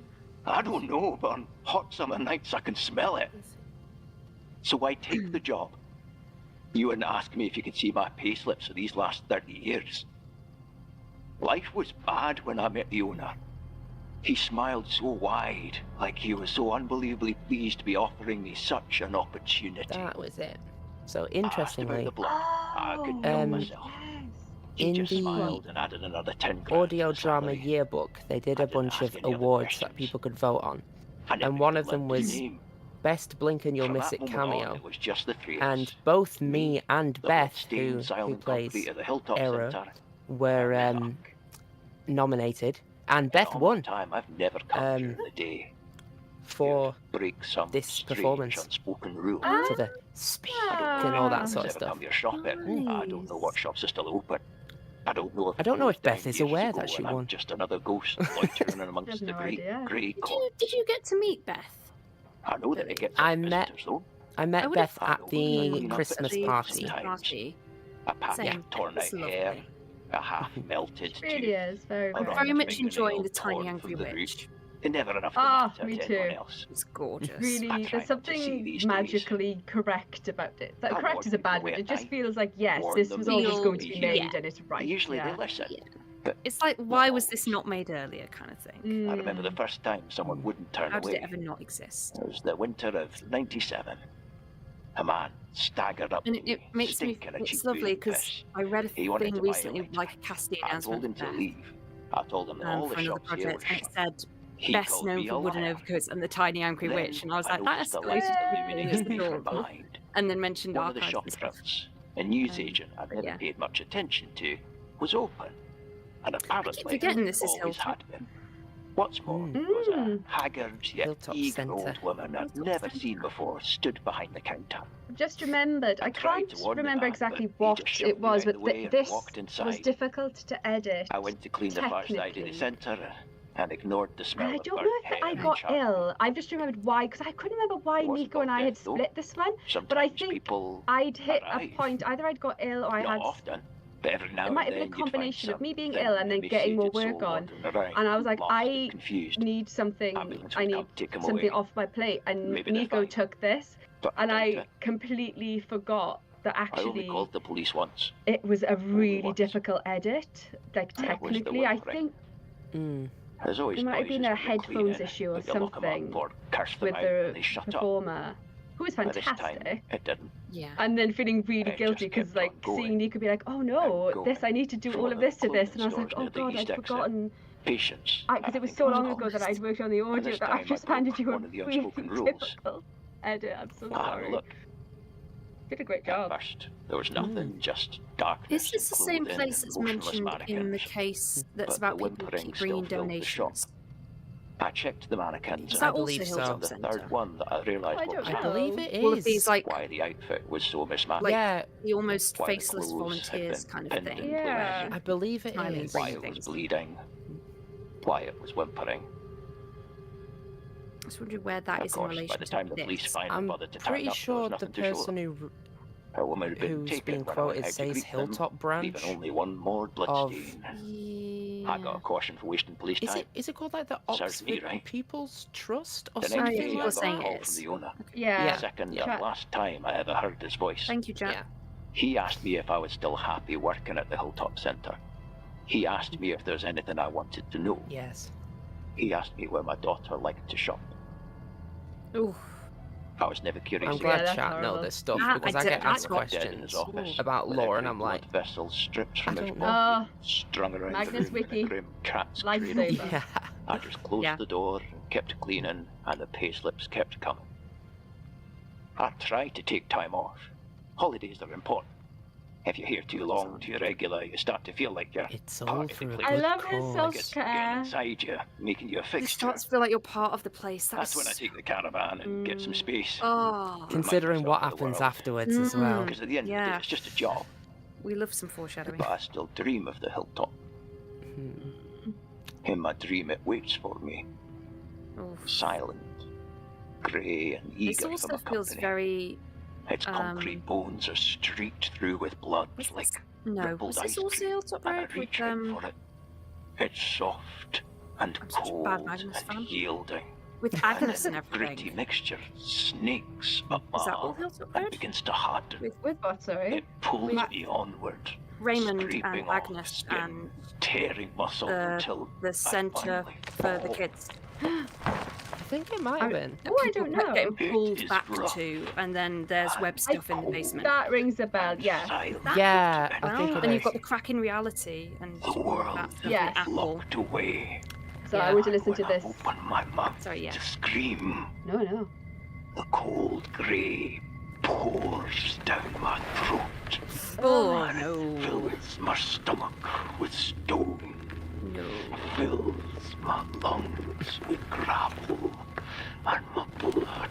I don't know, but on hot summer nights I can smell it. So why take the job? You wouldn't ask me if you could see my payslips for these last 30 years. Life was bad when I met the owner. He smiled so wide, like he was so unbelievably pleased to be offering me such an opportunity. That was it. So interestingly, The blood. I couldn't help myself. He in just the smiled and added another 10 grand. audio drama yearbook, they did a bunch of awards that people could vote on, and one of them was Best Blink and You'll From Miss that It moment on, cameo. it was just the three of And us. both me and the Beth, blood-stained who silent plays concrete of the Hilltop Era, Centre. were nominated, and Beth All won the time, I've never come during the day. for Break some this strange performance, unspoken rule. for the speed and all that sort of Never come stuff. here shopping. I don't know what shops are still open. I don't know if I don't know if Beth down is years aware ago that she and I'm won. just another ghost loitering amongst the no great idea. grey Did you get to meet Beth? I know that it gets I some met visitors, though. I met I would've Beth thought at the Christmas The party. Christmas party. A pack Same. of torn out It's lovely. hair, a half melted Really tooth. is very, a very. rotten Very much fingernail enjoying the torn Tiny from Angry the Witch. root. Never enough to Ah, matter me to anyone too. else. It's gorgeous. Really, I try there's not to see something these days. magically correct about it. That I correct want is a you to bad wear word. It just night, feels like, yes, warn this them was that always you'll going to be be here. made and it's right. Usually yeah. they listen. It's like, why was this not made earlier, kind of thing. I remember the first time someone wouldn't turn How did away. it ever not exist? It was the winter of '97. A man staggered up And to it makes me. stinking of It's cheap lovely booze and because piss. I read a He wanted thing to buy a recently, light. like a casting I told announcement him for to Beth, leave. I told him that all for the another shops here were project, and it shut. said He best called known me for a wooden liar. overcoats and the Tiny Angry Then Witch, and I was like, that noticed a escalated light to illuminating it's me from adorable. behind. And then mentioned One of the archives shop and stuff. fronts, a newsagent I'd never yeah. paid much attention to, was open. And apparently forgetting this is always Hilltop. had been. What's more, there was a haggard yet Hilltop eager Centre. old woman I'd never seen before stood behind the counter. I've just remembered, I tried can't to warn the remember man, exactly but he what just shoved it me was, out but the way and this walked was inside. difficult to edit. I went to clean the far side of the technically. centre and ignored the smell And I of don't burnt know if hair I and got charcoal. ill. I've just remembered why, because I couldn't remember why It wasn't Nico and I about had death, though. split this one. Sometimes But I think people I'd hit a arrive. point, either I'd got ill or I Not had. often, but every now It and might have then been a you'd find combination of me being something ill and then getting more emaciated work soul on. wandering around, And I was like, lost I and confused. need something. Ambulance I would need come, take 'em something away. off my plate. And Maybe they're Nico fine. took this, But and I I doubt it. completely forgot that I only actually called the police once. it was a really difficult edit. Like That was the technically, I whimpering. think There's always there might have been noises a when they clean headphones it, issue or but you lock 'em something up or curse them with out the and they shut up. performer, who was By this time, fantastic. it didn't. Yeah. And then feeling really It guilty just because, kept on like, going seeing Nico be like, "Oh no, and this I going. need to do From all one of of the this to this," and I was clothing like, "Oh stores near God, the I'd east exit. forgotten." Patience. Because it was so long ago that I'd worked on the audio this that I've time just I broke handed you a one of the really unspoken rules. difficult edit. I'm so Ah, sorry. look. Did a great job. First, there was nothing, just darkness. Is this the same clothed in place that's motionless mentioned in the mannequins. case that's But about the people who whimpering keep still bringing filled the shop. donations? I checked the mannequins. Is that and also Hilltop on the Centre? third one that I realised I what don't was know. happening. I believe it All of is. these, like, Why the outfit was so mismatched. like the almost Why the faceless clothes had volunteers been kind of pinned thing. in Yeah. place. I believe it Smiling, is. Why bringing it was things. bleeding. Why it was whimpering. I was wondering where that Of is course, in by relation the to time the police this. finally I'm bothered to turn pretty up, there sure was the nothing to show person them. A woman had been who's taken being when I went quoted out to says greet them, Hilltop branch leaving only one more bloodstain. I got a caution for wasting police time. Is it called like the Serves me Oxford right. People's Trust or The next something day, people I are like got a saying that? call it from is. the owner. Yeah. The second Yeah. and last time I ever heard his voice. Thank you, Jack. Yeah. He asked me if I was still happy working at the Hilltop Centre. He asked me if there's anything I wanted to know. Yes. He asked me where my daughter liked to shop. Ooh. I was never curious. I'm glad that's chat know horrible. this stuff Ah, because I I get don't- asked I got dead in his questions office about with lore, every and I'm like, blood vessel stripped from I his don't body, know. strung around Magnus the room Wiki. in a grim cat's Lifesaver. cradle. yeah. I just closed Yeah. the door and kept cleaning, and the payslips kept coming. I tried to take time off. Holidays are important. If you're here too long, too regular, you start to feel like you're It's part all of the for a place. I good love his cause. Like it's getting self-care. inside you, making you a It fixture. starts to feel like you're part of the place. That's when I take the caravan and get some space. Oh, Considering what myself of the happens world. afterwards as well. Because at the end of the day, yeah. it's just a job. We love some foreshadowing. But I still dream of the hilltop. In my dream, it waits for me. Oof. Silent, grey and This eager for also my feels company. very. Its concrete bones are streaked through with blood like No, rippled was this ice also cream, Hilltop and I Road with reach out for it. It's soft and such a cold bad Magnus and fan. yielding. With Agnes and The gritty everything? mixture snakes up my Is that all arm Hilltop and Road? begins to harden. With what, sorry? It pulls With me onward, Raymond scraping and off Agnes skin, and tearing muscle until the centre finally for the fall. kids. I think it might have been. Oh, I don't know. Getting pulled is back rough. to, and then there's web stuff in the basement. That rings a bell, yeah. Yeah, I think it and is. you've got the crack in reality, and The world that's is Yes. apple. locked away. So I want to listen to When I this. open my mouth Sorry, yeah. to scream, No, no. the cold grey pours down my throat. Oh, and no. It fills my stomach with stone. No. Fills my lungs with gravel. And my blood.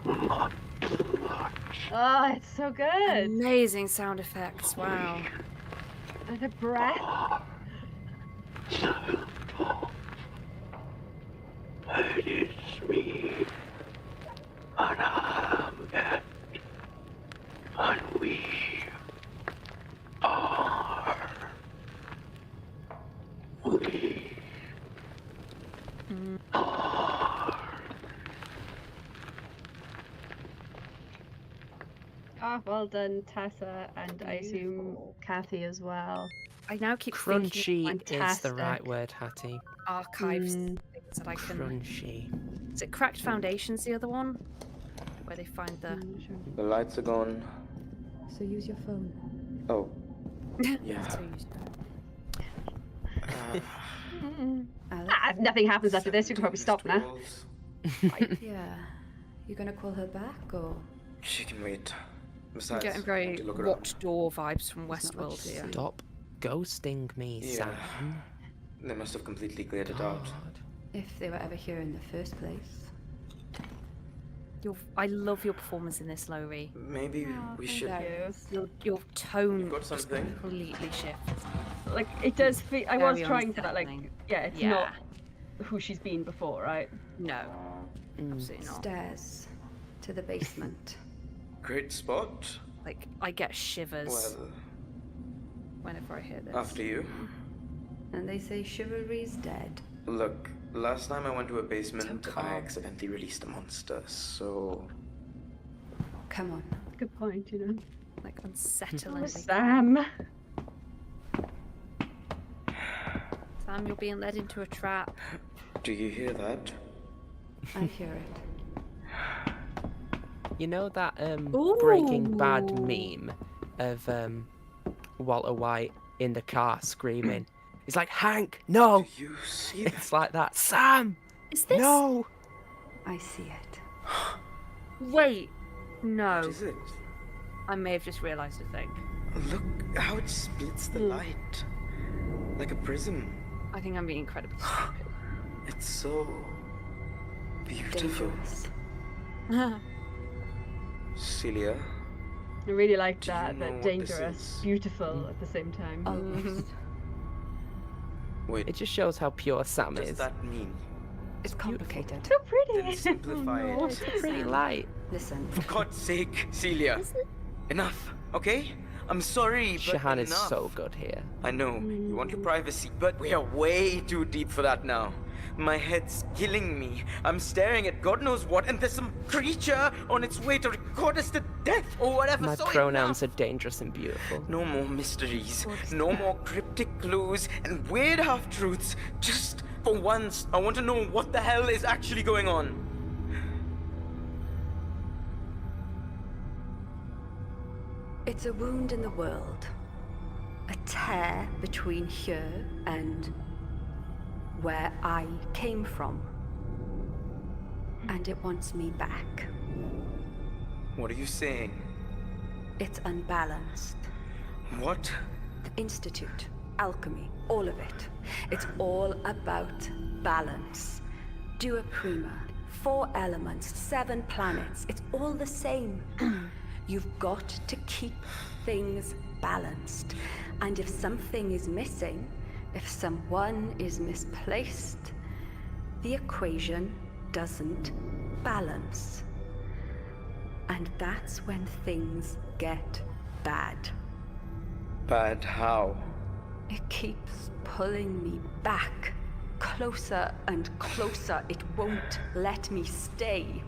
My blood. Oh, it's so good. Amazing sound effects. Wow. And the breath. It is me. And I am it. And we are. We are. Oh, well done, Tessa, and I assume Kathy as well. I now keep Crunchy thinking is the right fantastic. word, Hattie. archives things that I can. Crunchy. Is it Cracked Foundations, the other one? Where they find the. The lights are gone. So use your phone. Oh. Yeah. So use If nothing happens after this, we can probably stop now. Yeah. You gonna call her back or? She can wait. I'm Besides, getting I very want to look around. Watch Door vibes from Westworld here. Stop ghosting me, Yeah. Sam. They must have completely cleared it out. If they were ever here in the first place. I love your performance in this, Lowri. Maybe we should. Your tone You've got just something? completely shifts. Like, it does feel. I was Very trying for that, like, unsettling. yeah, it's Yeah. not who she's been before, right? No. Absolutely not. Stairs to the basement. Great spot. Like, I get shivers Well, whenever I hear this. after you. And they say chivalry's dead. Look, last time I went to a basement, I accidentally released a monster, so. Come on. good point, you know. Like unsettling. Oh, Sam. Sam, you're being led into a trap. Do you hear that? I hear it. You know that Breaking Bad meme of Walter White in the car screaming? He's like, Hank, no! Do you see It's like that. Sam! Is this? No! I see it. Wait. No. What is it? I may have just realised a thing. Look how it splits the light. Like a prism. I think I'm being incredibly stupid. It's so beautiful. Celia. I really like Do you that. know That what this dangerous, is? beautiful at the same time. Almost. Wait, It just shows how pure Sam what does is. that mean? It's complicated. So pretty. Then simplify it. It's pretty light. Listen. For God's sake, Celia. Enough, okay? I'm sorry, but Shahan is enough. so good here. I know, you want your privacy, but we are way too deep for that now. My head's killing me. I'm staring at God knows what, and there's some creature on its way to record us to death or whatever. My so pronouns are dangerous and beautiful. no more mysteries, no more cryptic clues and weird half-truths. Just for once, I want to know what the hell is actually going on. It's a wound in the world. A tear between here and where I came from. And it wants me back. What are you saying? It's unbalanced. What? The Institute, alchemy, all of it. It's all about balance. Dua Prima, 4 elements, 7 planets. It's all the same. You've got to keep things balanced. And if something is missing, if someone is misplaced, the equation doesn't balance. And that's when things get bad. Bad how? It keeps pulling me back, closer and closer. It won't let me stay.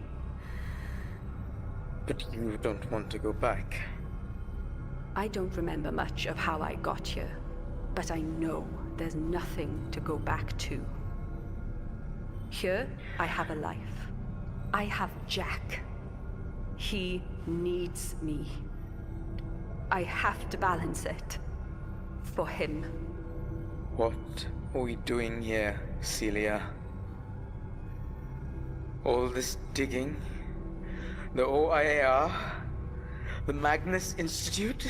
But you don't want to go back. I don't remember much of how I got here, but I know there's nothing to go back to. Here, I have a life. I have Jack. He needs me. I have to balance it. For him. What are we doing here, Celia? All this digging? The OIAR? The Magnus Institute?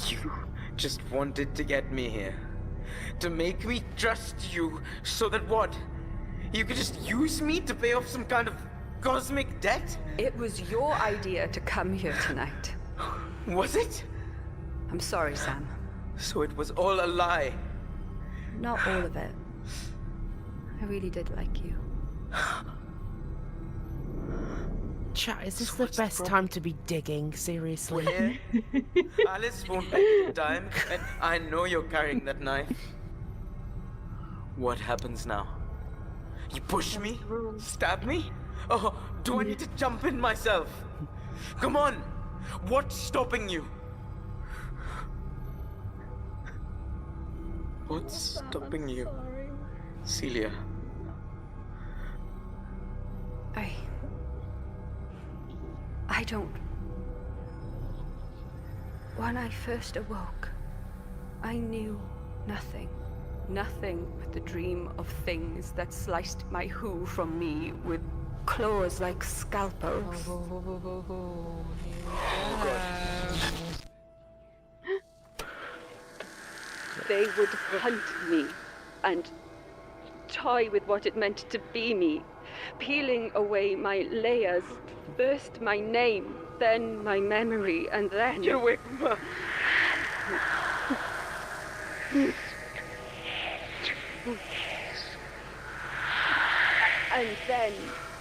You just wanted to get me here. To make me trust you, so that what? You could just use me to pay off some kind of cosmic debt? It was your idea to come here tonight. Was it? I'm sorry, Sam. So it was all a lie. Not all of it. I really did like you. Chat, is this the best time to be digging? Seriously? Yeah. Alice won't make it in time, and I know you're carrying that knife. What happens now? You push me? Stab me? Oh, do I need to jump in myself? Come on! What's stopping you? What's stopping you, Celia? I don't... When I first awoke, I knew nothing. Nothing but the dream of things that sliced my who from me with claws like scalpels. They would hunt me and toy with what it meant to be me, peeling away my layers, first my name, then my memory, and then... Get away from her! And then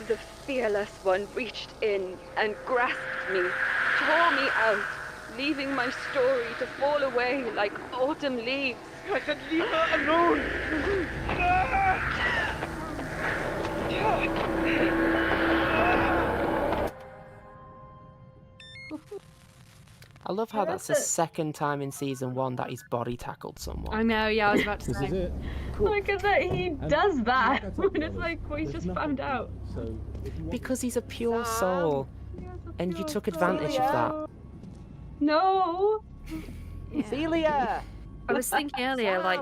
the fearless one reached in and grasped me, tore me out, leaving my story to fall away like autumn leaves. I said leave her alone! I love how that's the second time in season 1 that he's body tackled someone. I know, yeah, I was about to This is say. it. Like that he does that when it's like what he's just found out. Because he's a pure soul, and you took advantage of that. No. Celia! I was thinking earlier, like,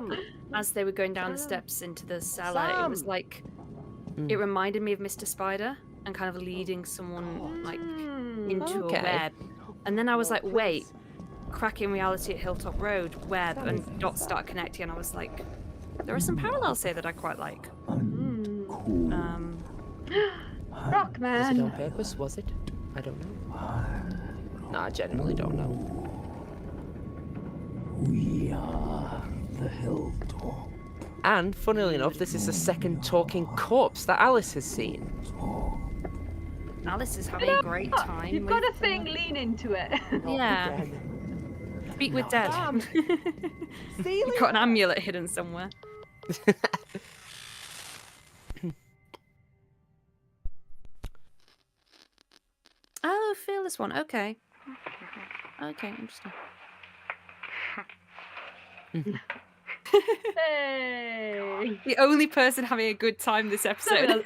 as they were going down the steps into the cellar, it was like, it reminded me of Mr. Spider and kind of leading someone, like, into a web. And then I was like, wait, cracking reality at Hilltop Road, web, and dots start connecting, and I was like, there are some parallels here that I quite like. Rockman. Was it on purpose? Was it? I don't know. No, I genuinely don't know. We are the Hilltop. And, funnily enough, this is the second talking corpse that Alice has seen. Alice is having a great time. You've got a thing, lean into it. Yeah. Speak with dead. You've got an amulet hidden somewhere. Oh, fearless one. Okay. Okay, interesting. Hey. The only person having a good time this episode.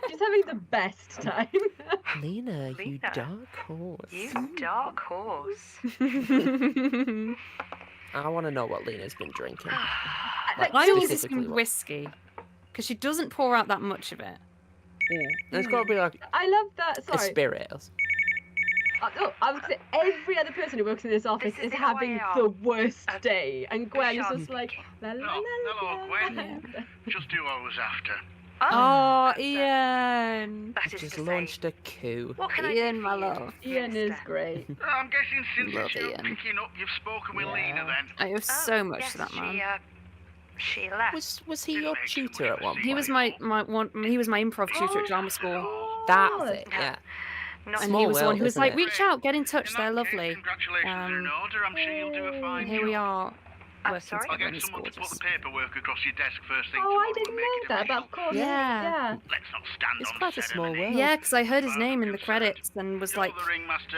She's having the best time. Lena, you dark horse. You dark horse. I want to know what Lena's been drinking. I always assumed whiskey, because she doesn't pour out that much of it. There's got to be like I love that. a Sorry. spirit. I would say every other person who works in this office is having the worst day, and Gwen is just like, la, la, la, Hello, Gwen. Just who I was after. Oh, Ian! Just launched a coup. Ian, my love. Ian is great. I'm guessing since Love it's you Ian. picking up, you've spoken with Lena then. I owe so much to that man. She left. Was he your tutor at one point? He was my improv tutor at drama school. That's it. Yeah. And he was the one who was like, reach out, get in touch, they're lovely. Congratulations are in order. I'm sure you'll do a fine And here we are. I'll Working together get and it's someone to put gorgeous. the paperwork across your desk first thing Oh, tomorrow I didn't and make know it that, but official. of course. Yeah. Let's not stand It's on quite a small world. Yeah, because I heard his name in the credits and was like,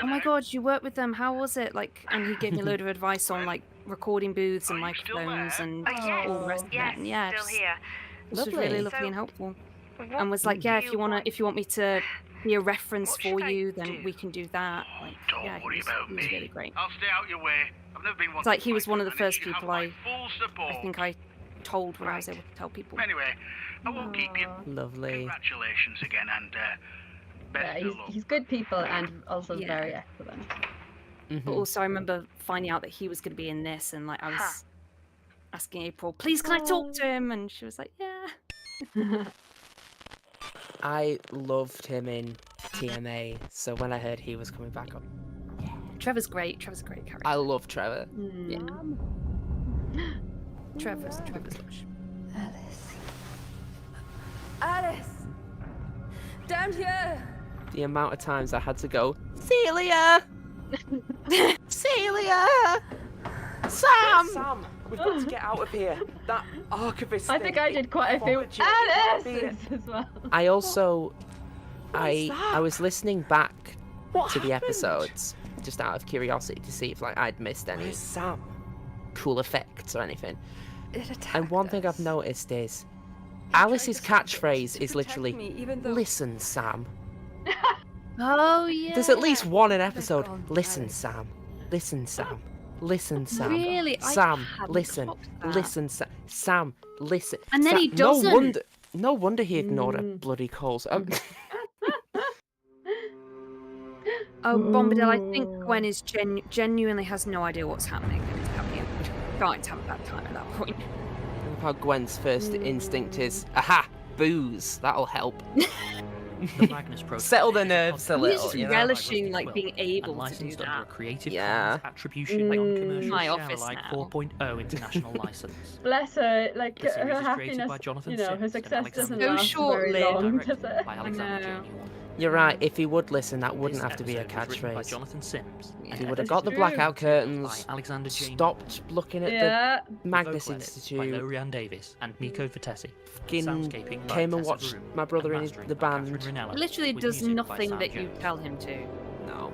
oh my god, you worked with them, how was it? Like, and he gave me a load of advice on like recording booths and microphones and all the rest of it. And yeah, still here. this was really lovely and helpful. And was like, yeah, if you want me to be a reference for you, then we can do that. Like, yeah, he was really great. I'll stay out your way. I've never been one It's like to he was fight, one of the and first you have people my I full support. think I told when I was able to tell people. Anyway, I won't keep you. Lovely. Congratulations again, and best Yeah, of luck. he's good people and also Yeah. very excellent. But also I remember finding out that he was going to be in this, and like I was asking April, please can I talk to him? And she was like, yeah. I loved him in TMA, so when I heard he was coming back up, Trevor's great. Trevor's a great character. I love Trevor. Yeah. Trevor's lush. Alice! Down here! The amount of times I had to go, Celia! Celia! Sam! Sam, we've got to get out of here. That archivist I think I did quite a few Alice as well. I also, I was listening back to the episodes just out of curiosity to see if like I'd missed any cool effects or anything. And one thing I've noticed is Alice's catchphrase is literally, "Listen, Sam." Oh yeah. There's at least one in episode. Listen, Sam. Listen, Sam. Listen, Sam. Really? I Sam, hadn't listen. clocked that. Listen, Sam. Listen. And then Sam. he doesn't. No wonder he ignored her bloody calls. Oh, Bombadil, I think Gwen is genuinely has no idea what's happening and is having going to have a bad time at that point. How Gwen's first instinct is, aha, booze. That'll help. The Magnus Protocol. Settle the nerves a He's little. just You know? relishing like being able to do Licensed under a that. Creative Yeah. Commons Attribution Non-Commercial My Share office Alike now. 4.0 international license. Bless her, like The series her is created happiness, by Jonathan you know, her Sims and success Alexander doesn't James. last So very long, Directed does it? by Alexander James. You're right. If he would listen, that wouldn't This have to be a episode was written by catchphrase. Jonathan Sims. If he would have got the blackout curtains, By Alexander James. stopped looking at Yeah. the Magnus Vocal edits Institute, by Lowri Davis and Nico Vertesi. fucking Soundscaping by came and Tessa watched Vroom, my brother and in mastering the by band. Catherine Rinella, He literally with does music by nothing Sam that you Jones. tell him to. No.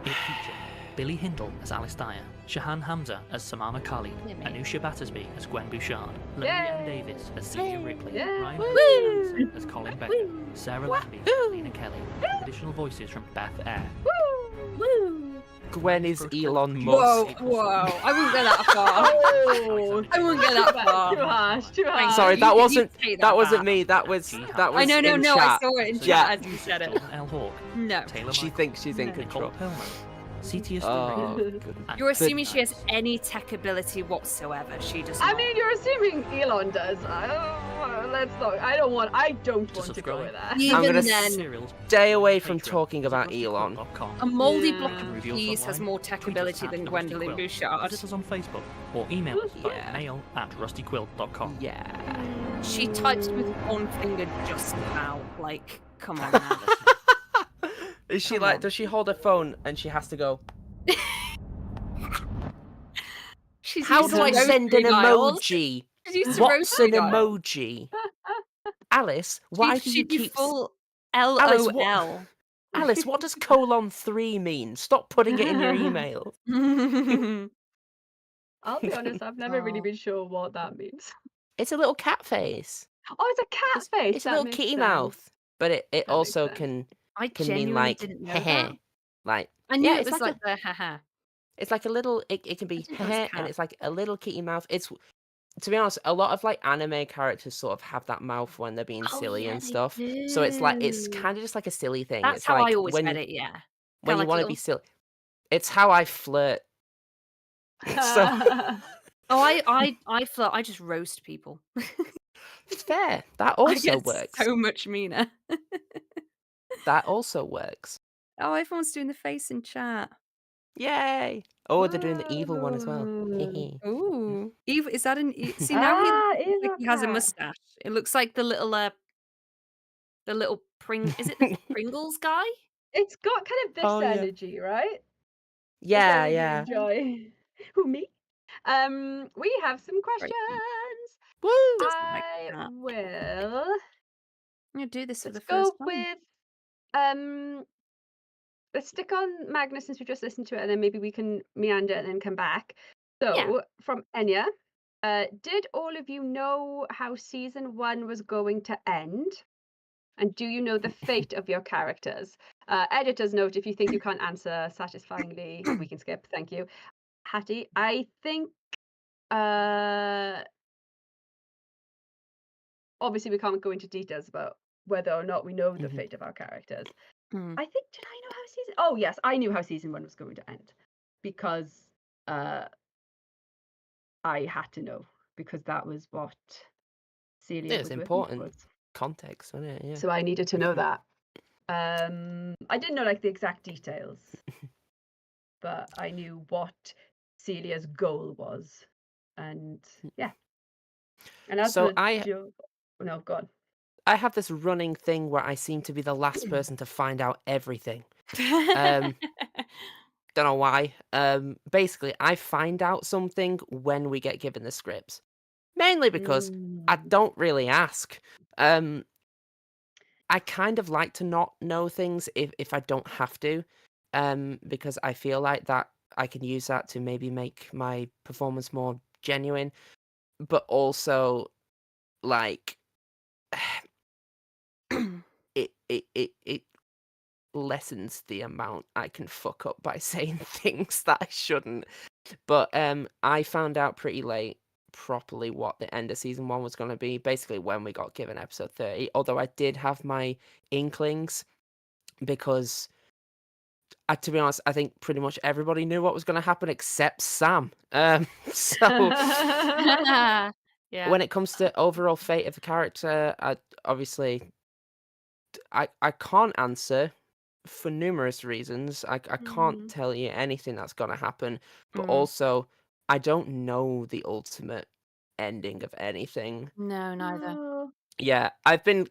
In the future, Billie Hindle as Alice Dyer, Shahan Hamza as Samama Khalid, Yeah, mate. Anusia Battersby as Gwen Bouchard, Lowri Yay! Davis as Celia Ripley, Yay! Ryan Woo! Hansen as Colin Becker, Sarah Lambie as Lena Kelly, with additional voices from Beth Eyre. Woo! Gwen is Elon Whoa, Musk. whoa! I wouldn't go that far. Oh, I wouldn't go that far. too harsh, too harsh. Sorry, that You wasn't take that wasn't back. me. That was I know, in no, I chat. saw it in chat Yeah. as you said it. Jordan L. Hawke, No. Taylor She Michael, thinks she's in Nicole control. Perlman, CTS Oh, Radio, goodness. and You're Beth assuming she has Knight. any tech ability whatsoever. She does I not. mean, you're assuming Elon does. Let's not. I don't want to go subscribe. with that. Even I'm gonna then, stay away from talking about Elon. a mouldy Yeah. block of peas has more tech ability than Gwendolyn Bouchard. Visit us on Facebook or email us via mail@rustyquill.com. Yeah. She types with one finger just now. Like, come on now. Is she Come like? on. Does she hold her phone and she has to go? She's How used do to I send an rotary dials. emoji? She's used to What's an rotary dials. emoji? Alice, why do you She'd be keep? full Alice, LOL. Alice, what does :3 mean? Stop putting it in your email. I'll be honest, I've never really been sure what that means. It's a little cat face. Oh, it's a cat face. It's a that little makes kitty sense. mouth, but it That also makes sense. I can mean genuinely like didn't know heh that. like I knew yeah, it it's was like like the haha. it's like a little. It can be didn't know it was heh, and cat. it's like a little kitty mouth. It's to be honest, a lot of like anime characters sort of have that mouth when they're being silly and stuff. So it's do. kind of just like a silly thing. That's It's how like I always when read it, yeah. when Kinda you like want to little... be silly. It's how I flirt. So I flirt, I just roast people. it's fair. That I also get works. so much meaner. That also works. Oh, everyone's doing the face in chat. Yay! Oh, they're doing the evil one as well. Ooh. Eve, is that an... See, now he looks is like he has a cat. mustache. It looks like the little Is it the Pringles guy? It's got kind of this Oh, yeah. energy, right? Yeah, This energy yeah. and joy. Who, me? We have some questions. Woo! I will. I'm gonna do this for the Let's first go time. with let's stick on Magnus since we just listened to it, and then maybe we can meander and then come back. So Yeah. from Enya, did all of you know how season 1 was going to end? And do you know the fate of your characters? Editor's note, if you think you can't answer satisfyingly, we can skip. Thank you. Hattie, I think obviously we can't go into details about whether or not we know the fate of our characters. I think, did I know how season... Oh, yes, I knew how season 1 was going to end. Because I had to know. Because that was what Celia It's was important working towards. context, isn't it? Yeah. So I needed to know that. I didn't know like the exact details. But I knew what Celia's goal was. And yeah. And as So for no, go on. I have this running thing where I seem to be the last person to find out everything. Don't know why. Basically, I find out something when we get given the scripts. Mainly because I don't really ask. I kind of like to not know things if I don't have to. Because I feel like that I can use that to maybe make my performance more genuine. But also, like... it lessens the amount I can fuck up by saying things that I shouldn't. But I found out pretty late properly what the end of season 1 was going to be, basically when we got given episode 30, although I did have my inklings because to be honest, I think pretty much everybody knew what was going to happen except Sam. So Yeah. when it comes to overall fate of the character, I can't answer for numerous reasons. I can't tell you anything that's going to happen, but also I don't know the ultimate ending of anything. No, neither. Yeah, I've been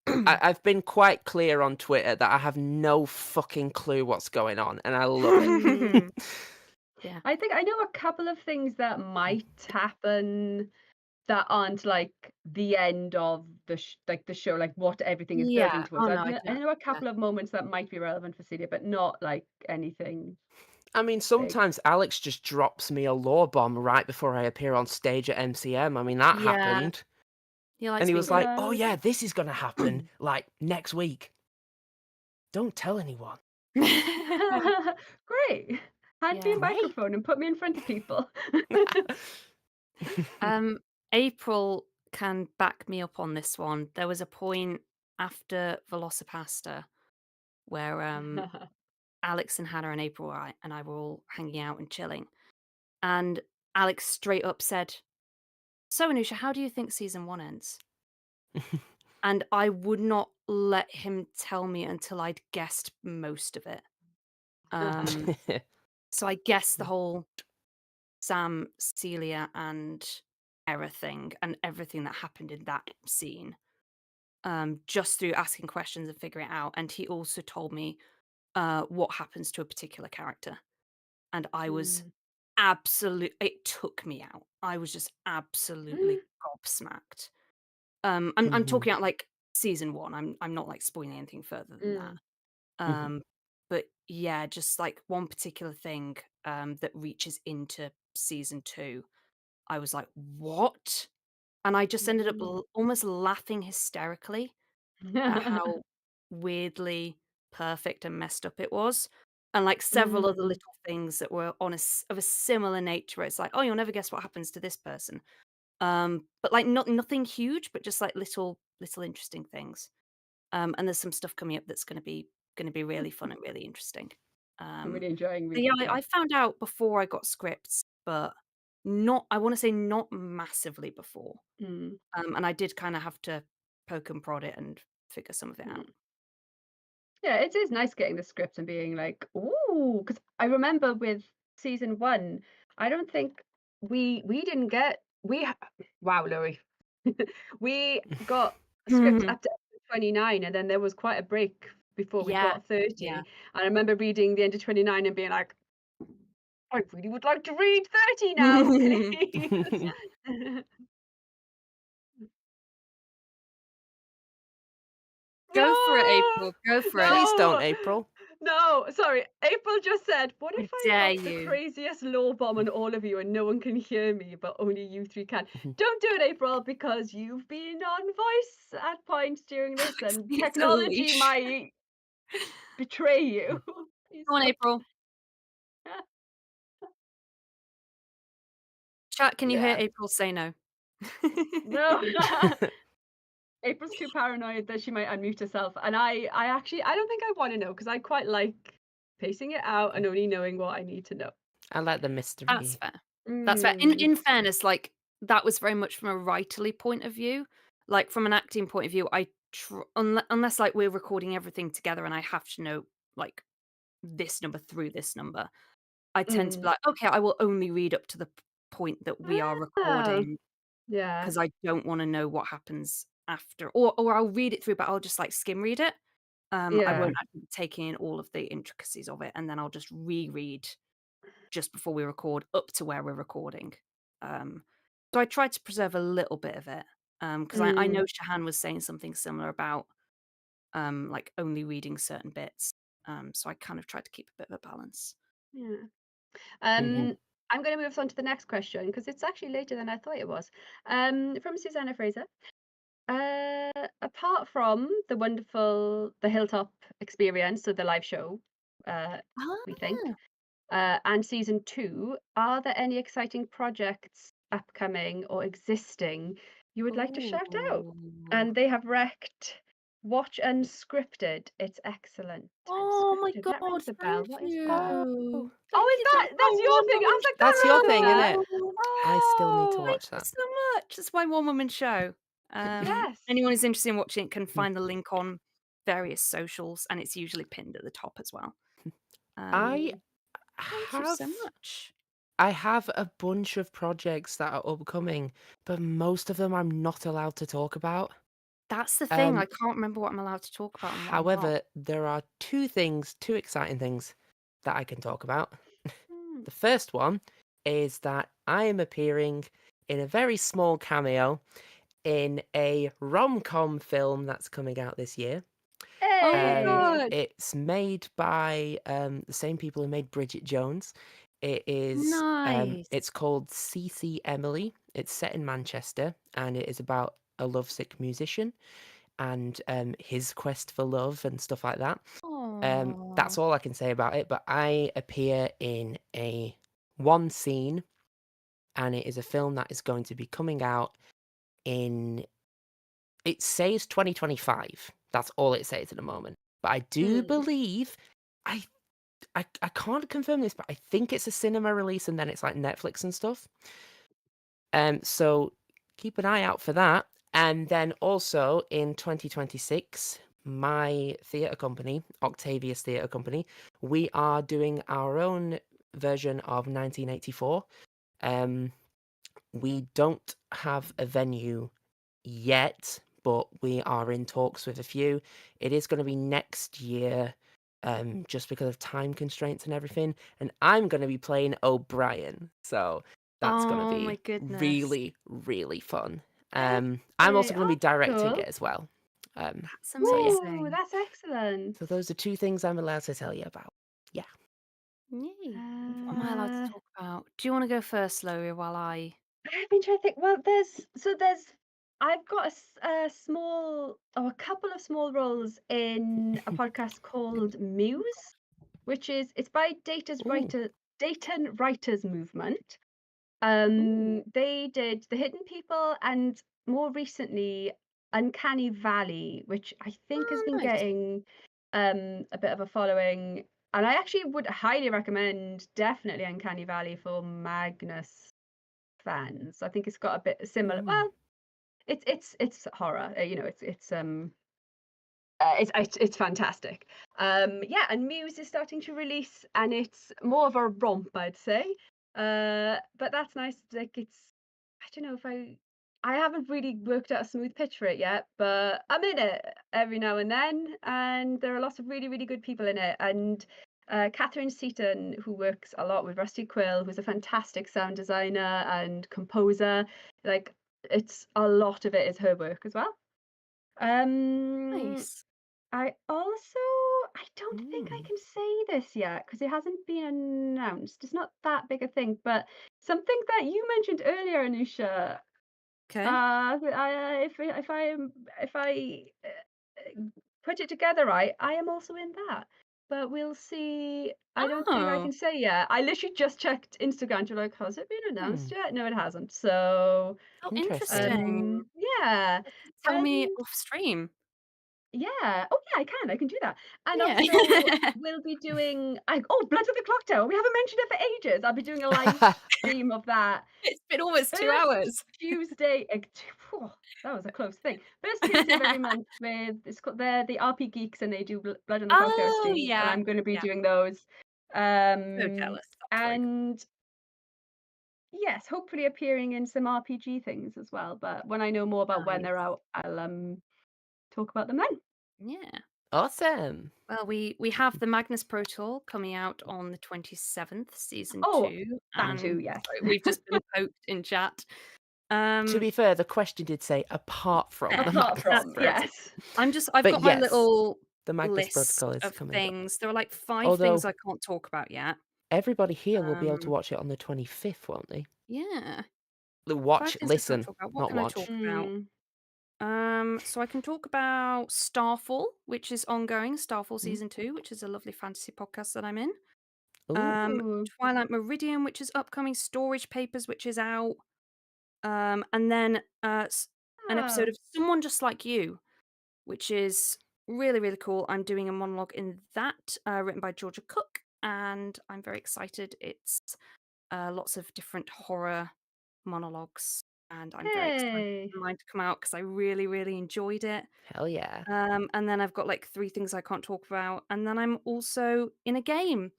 I've been quite clear on Twitter that I have no fucking clue what's going on, and I love it. Yeah. I think I know a couple of things that might happen that aren't like the end of the the show, like what everything is building Yeah. towards. Oh no, I know a couple of moments that might be relevant for Celia, but not like anything. I mean, sometimes Alex just drops me a lore bomb right before I appear on stage at MCM. I mean, that Yeah. happened. He likes And he being was like, good. oh yeah, this is going to happen, like, next week. Don't tell anyone. Great. Hand me a Yeah. microphone and put me in front of people. April can back me up on this one. There was a point after Velocipasta where Alex and Hannah and April and I were all hanging out and chilling. And Alex straight up said, "So, Anusia, how do you think season 1 ends?" And I would not let him tell me until I'd guessed most of it. So I guessed the whole Sam, Celia, and Era thing and everything that happened in that scene, just through asking questions and figuring it out. And he also told me what happens to a particular character. And I was it took me out. I was just absolutely gobsmacked. I'm talking out like season 1. I'm not like spoiling anything further than that. But yeah, just like one particular thing that reaches into season 2, I was like, what? And I just ended up almost laughing hysterically at how weirdly perfect and messed up it was. And like several other little things that were of a similar nature. Where it's like, oh, you'll never guess what happens to this person. But like nothing huge, but just like little interesting things. And there's some stuff coming up that's going to be really fun and really interesting. I'm really enjoying Yeah, reading. I found out before I got scripts, but not. I want to say not massively before. And I did kind of have to poke and prod it and figure some of it out. Yeah, it is nice getting the script and being like, ooh, because I remember with season 1, I don't think we didn't get wow, Lowri. We got a script up to 29, and then there was quite a break before we Yeah, got 30. yeah. And I remember reading the end of 29 and being like, I really would like to read 30 now, please. Go for it, April. Go for it. Please don't, April. No, sorry. April just said, what if I dare drop the you. craziest lore bomb on all of you and no one can hear me, but only you 3 can? Don't do it, April, because you've been on voice at points during this and It's a technology leash. might betray you. Come on, April. Chat, can you hear Yeah. April say no? No. April's too paranoid that she might unmute herself. And I don't think I want to know because I quite like pacing it out and only knowing what I need to know. I like the mystery. That's fair. That's fair. In fairness, like that was very much from a writerly point of view. Like from an acting point of view, unless like we're recording everything together and I have to know like this number through this number, I tend to be like, okay, I will only read up to the point that we are recording. Yeah. Because I don't want to know what happens after, or I'll read it through, but I'll just like skim read it. I won't actually take in all of the intricacies of it, and then I'll just reread just before we record up to where we're recording. So I tried to preserve a little bit of it because I know Shahan was saying something similar about like only reading certain bits. So I kind of tried to keep a bit of a balance. Yeah. I'm going to move on to the next question because it's actually later than I thought it was. From Susanna Fraser. Apart from the Hilltop experience, so the live show, we think, and season 2, are there any exciting projects upcoming or existing you would like to shout out? And they have wrecked Watch Unscripted. It's excellent. Oh my Unscripted, god, that rings a bell. What is that? you. Oh, is that's your thing? I was like, That's your thing, isn't it? Oh, I still need to watch Thank that. you so much. It's my one-woman show. Yes. Anyone who's interested in watching it can find the link on various socials, and it's usually pinned at the top as well. I Thank you so much. I have a bunch of projects that are upcoming, but most of them I'm not allowed to talk about. That's the thing. I can't remember what I'm allowed to talk about. And what I'm not. However, there are two exciting things that I can talk about. The first one is that I am appearing in a very small cameo in a rom-com film that's coming out this year. Oh my god! It's made by the same people who made Bridget Jones. It is Nice. it's called CC Emily. It's set in Manchester, and it is about a lovesick musician and his quest for love and stuff like that. That's all I can say about it, but I appear in one scene, and it is a film that is going to be coming out in, it says 2025. That's all it says at the moment. But I do believe, I can't confirm this, but I think it's a cinema release and then it's like Netflix and stuff. So keep an eye out for that. And then also in 2026, my theatre company, Octavius Theatre Company, we are doing our own version of 1984. We don't have a venue yet, but we are in talks with a few. It is going to be next year, just because of time constraints and everything. And I'm going to be playing O'Brien, so that's going to my be goodness. really, really fun. I'm also going to be directing cool. it as well. That's so yeah. amazing. Ooh, that's excellent. So those are 2 things I'm allowed to tell you about. Yeah. Yay. What am I allowed to talk about? Do you want to go first, Lowri, while I... I've been trying to think. Well, I've got a small, or a couple of small roles in a podcast called Muse, which it's by Dayton Writers Movement. They did The Hidden People and more recently Uncanny Valley, which I think has been nice. getting a bit of a following. And I actually would highly recommend definitely Uncanny Valley for Magnus fans. I think it's got a bit similar. Well, it's horror. It's fantastic. Yeah, and Muse is starting to release, and it's more of a romp, I'd say. But that's nice. Like I don't know if I haven't really worked out a smooth pitch for it yet, but I'm in it every now and then, and there are lots of really, really good people in it. And Catherine Seaton, who works a lot with Rusty Quill, who's a fantastic sound designer and composer. Like it's a lot of it is her work as well. Nice. I don't think I can say this yet because it hasn't been announced. It's not that big a thing, but something that you mentioned earlier, Anusia. Okay. If I put it together right, I am also in that. But we'll see. I don't think I can say yet. I literally just checked Instagram to like, has it been announced yet? No, it hasn't. So Oh, interesting. yeah. Tell me off stream. Yeah. Oh yeah, I can do that. And Yeah. also we'll be doing Blood of the Clock Tower. We haven't mentioned it for ages. I'll be doing a live stream of that. It's been almost 2 First hours. Tuesday. That was a close thing. First Tuesday of every month they're the RP Geeks and they do Blood on the Clock Tower streams. yeah. And I'm gonna be Yeah. doing those. So jealous. And yes, hopefully appearing in some RPG things as well. But when I know more about when they're out, I'll talk about them then. Yeah. Awesome. Well, we have the Magnus Protocol coming out on the 27th, season 2. That too, yes. We've just been poked in chat. To be fair, the question did say apart from the Magnus Protocol. Yes. I've got my little the Magnus list Protocol is of coming things. up. There are like 5 Although, things I can't talk about yet. Everybody here will be able to watch it on the 25th, won't they? Yeah. Watch, listen, what not can watch. I talk about? So I can talk about Starfall, which is ongoing, Starfall season 2, which is a lovely fantasy podcast that I'm in. Twilight Meridian, which is upcoming, Storage Papers, which is out. And then an episode of Someone Just Like You, which is really, really cool. I'm doing a monologue in that, written by Georgia Cook, and I'm very excited. It's lots of different horror monologues, and I'm very excited for mine to come out because I really, really enjoyed it. Hell yeah. And then I've got like 3 things I can't talk about, and then I'm also in a game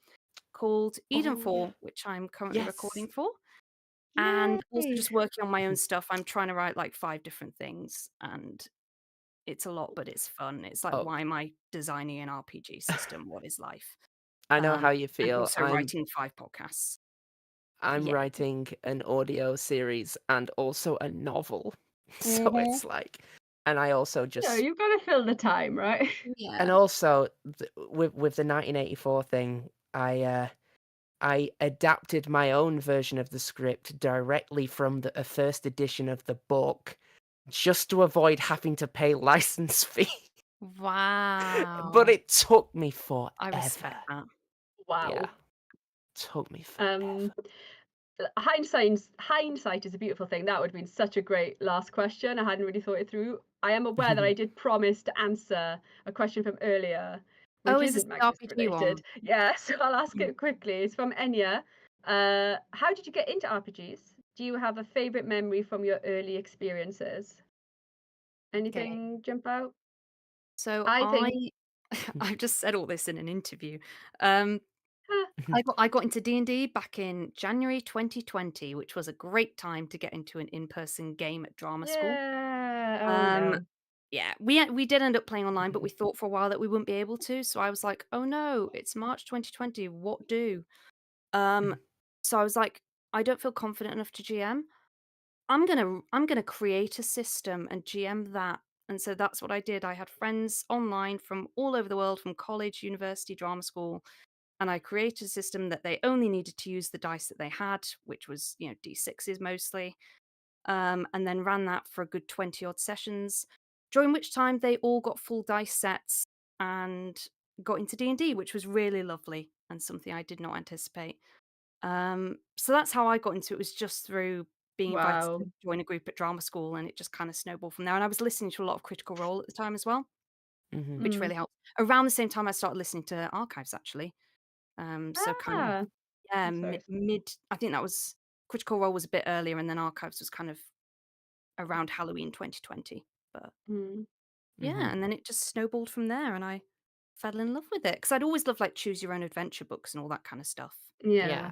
called Edenfall, which I'm currently recording for. And also just working on my own stuff. I'm trying to write like 5 different things, and it's a lot, but it's fun. It's like, why am I designing an RPG system? What is life? I know how you And feel. also writing 5 podcasts. I'm Yeah. writing an audio series and also a novel. So it's like, and I also No, just, you've got to fill the time, right? and Yeah. also with the 1984 thing, I adapted my own version of the script directly from a first edition of the book, just to avoid having to pay license fee. Wow. But it took me forever. I respect that. Wow. Yeah, took me forever. Hindsight is a beautiful thing. That would have been such a great last question. I hadn't really thought it through. I am aware that I did promise to answer a question from earlier, which Oh, is this isn't the Magnus RPG one? related. Yeah, so I'll ask it quickly. It's from Enya. How did you get into RPGs? Do you have a favorite memory from your early experiences? Anything jump out? So I think I've just said all this in an interview. I got into D&D back in January 2020, which was a great time to get into an in-person game at drama school. Yeah. Oh no. Yeah, we did end up playing online, but we thought for a while that we wouldn't be able to. So I was like, "Oh no, it's March 2020. What do?" So I was like, "I don't feel confident enough to GM. I'm gonna create a system and GM that." And so that's what I did. I had friends online from all over the world, from college, university, drama school, and I created a system that they only needed to use the dice that they had, which was, D6s mostly, and then ran that for a good 20 odd sessions, during which time they all got full dice sets and got into D&D, which was really lovely and something I did not anticipate. So that's how I got into it, was just through being invited Wow. to join a group at drama school, and it just kind of snowballed from there. And I was listening to a lot of Critical Role at the time as well, which really helped. Around the same time, I started listening to Archives, actually. So kind of, yeah, mid. I think that was Critical Role was a bit earlier, and then Archives was kind of around Halloween 2020. But yeah, and then it just snowballed from there, and I fell in love with it because I'd always loved like choose your own adventure books and all that kind of stuff. Yeah.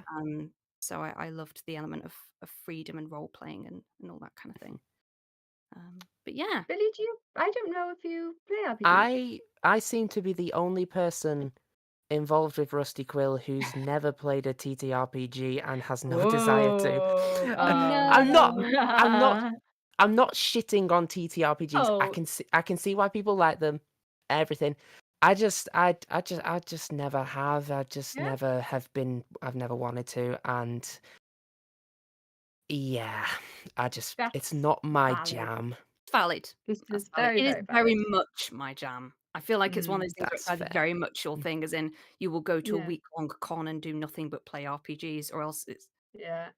So I loved the element of freedom and role playing and all that kind of thing. But yeah, Billie, I don't know if you play RPGs. I seem to be the only person involved with Rusty Quill who's never played a TTRPG and has no desire to. Whoa. I'm not shitting on TTRPGs. Oh. I can see why people like them. Everything. I just never have. I just never have been. I've never wanted to, and yeah, it's not my jam. It's valid. This That's is valid. very, It is very very valid. much my jam. I feel like it's one of those things That's that's fair. very much your thing, as in you will go to a Yeah. week-long con and do nothing but play RPGs, or else it's Yeah.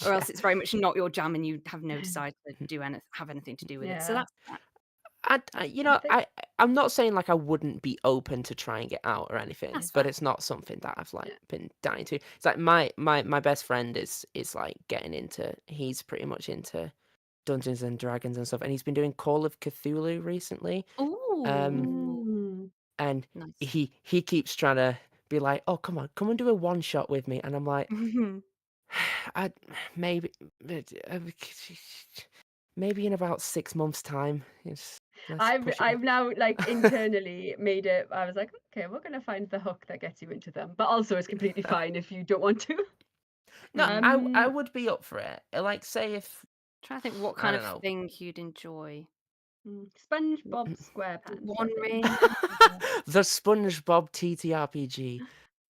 or else it's very much not your jam, and you have no desire to have anything to do with it. So Yeah. that's I'm not saying like I wouldn't be open to trying it out or anything, That's but fair. it's not something that I've like been dying to. It's like my best friend is like getting into. He's pretty much into Dungeons and Dragons and stuff, and he's been doing Call of Cthulhu recently. Ooh. And Nice. he keeps trying to be like, "Oh, come and do a one shot with me," and I'm like, maybe in about 6 months' time. I've now like internally made it. I was like, okay, we're gonna find the hook that gets you into them, but also it's completely fine if you don't want to. No, I would be up for it. Like, say if trying to think what kind of thing you'd enjoy. SpongeBob SquarePants. One Ring. The SpongeBob TTRPG.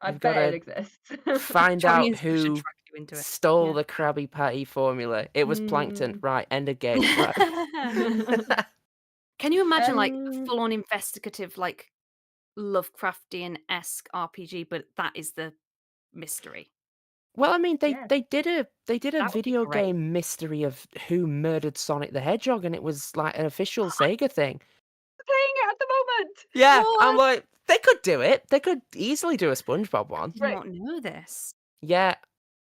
I You've bet got it to exists. find out Champions should who track you into it. stole the Krabby Patty formula. It was Plankton. Right, end of game. Right. Can you imagine like a full-on investigative, like Lovecraftian-esque RPG, but that is the mystery? Well, I mean, they did a That would be video great. game mystery of who murdered Sonic the Hedgehog, and it was like an official Sega thing. Playing it at the moment. Yeah, I'm like, they could do it. They could easily do a SpongeBob one. I did not know this. Yeah.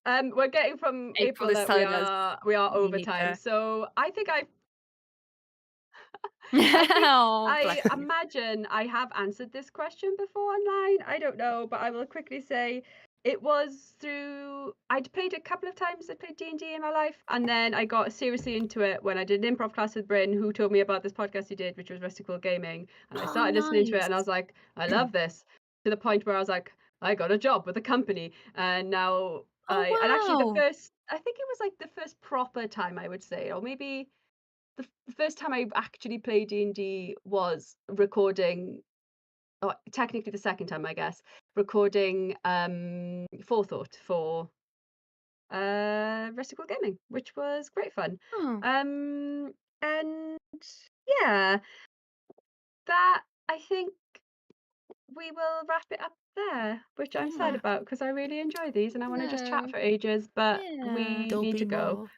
We're getting from April is that telling us we are we need overtime. to- So I think Oh, I bless you. imagine I have answered this question before online. I don't know, but I will quickly say it was through. I'd played a couple of times. I played D&D in my life, and then I got seriously into it when I did an improv class with Bryn, who told me about this podcast he did, which was Rusty Quill Gaming, and I started listening to it, and I was like, I love this, to the point where I was like, I got a job with a company, and now And actually wow. I think it was like the first proper time I would say, or maybe the first time I actually played D&D was recording, or technically the second time, I guess, recording Forethought for Rusty Quill Gaming, which was great fun. Oh. And yeah, that I think we will wrap it up there, which I'm sad Yeah. about because I really enjoy these and I want to just chat No. for ages, but Yeah. we There'll need be to go. more.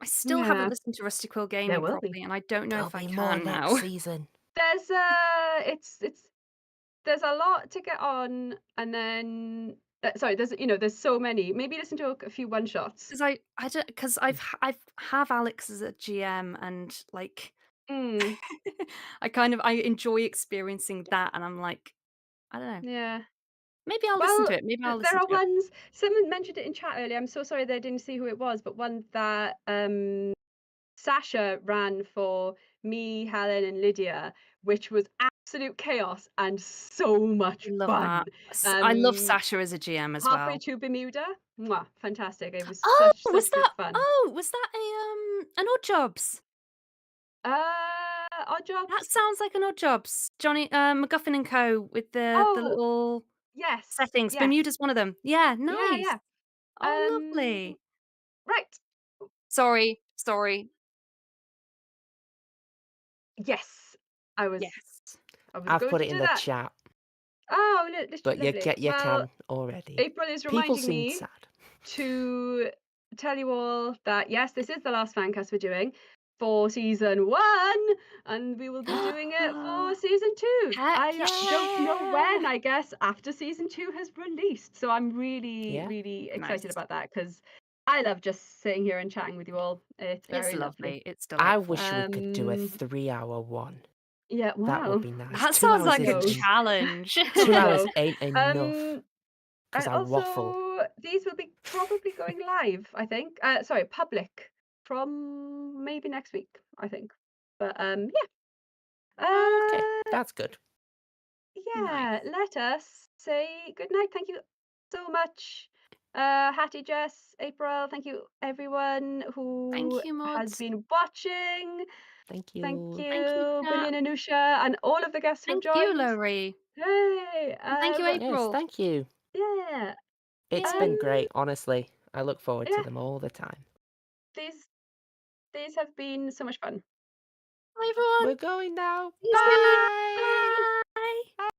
I still Yeah. haven't listened to Rusty Quill There Gaming will be. properly, and I don't know There'll if I be more can next now. season. There's it's there's a lot to get on, and then sorry, there's so many. Maybe listen to a few one shots. Because I don't, because I've have Alex as a GM, and like I enjoy experiencing that, and I'm like, I don't know. Yeah. Maybe I'll listen to it. Maybe I'll There listen are to it. ones. Someone mentioned it in chat earlier. I'm so sorry they didn't see who it was, but one that Sasha ran for me, Helen, and Lydia, which was absolute chaos and so much Love fun. that. I love Sasha as a GM as Halfway well. to Bermuda, mwah, fantastic. It was Oh, such good fun. was that an Odd Jobs? Odd Jobs. That sounds like an Odd Jobs. Johnny MacGuffin and Co. with the little settings. Yes. Bermuda's one of them. Yeah, nice. Yeah. Oh, lovely. Right. Sorry. Yes, I was. Yes. I was I've going put to it in do the that. chat. Oh, But you lovely. you Well, can already. April is People reminding seem me sad. to tell you all that yes, this is the last Fancast we're doing for season 1, and we will be doing it for season 2. I don't know when. I guess after season 2 has released. So I'm really excited about that because I love just sitting here and chatting with you all. It's very lovely. It's I delightful. wish we could do a 3-hour one. Yeah, That wow. would be nice. That 2 sounds hours like a isn't challenge. 2 hours ain't enough. Because And I waffle. also, these will be probably going live, I think. Sorry, public from maybe next week, I think. But yeah. Okay, that's good. Yeah, let us say goodnight. Thank you so much. Hattie, Jess, April, thank you everyone who Thank you, has mods. been watching. Thank you. Thank you, Thank you, Billie chat. and Anusia, and all of the guests who have Thank you, joined. Lowri. Hey, Thank you, April. Yes, thank you. Yeah. It's been great, honestly. I look forward to Yeah. them all the time. These have been so much fun. Bye, everyone. We're going now. Bye. Bye.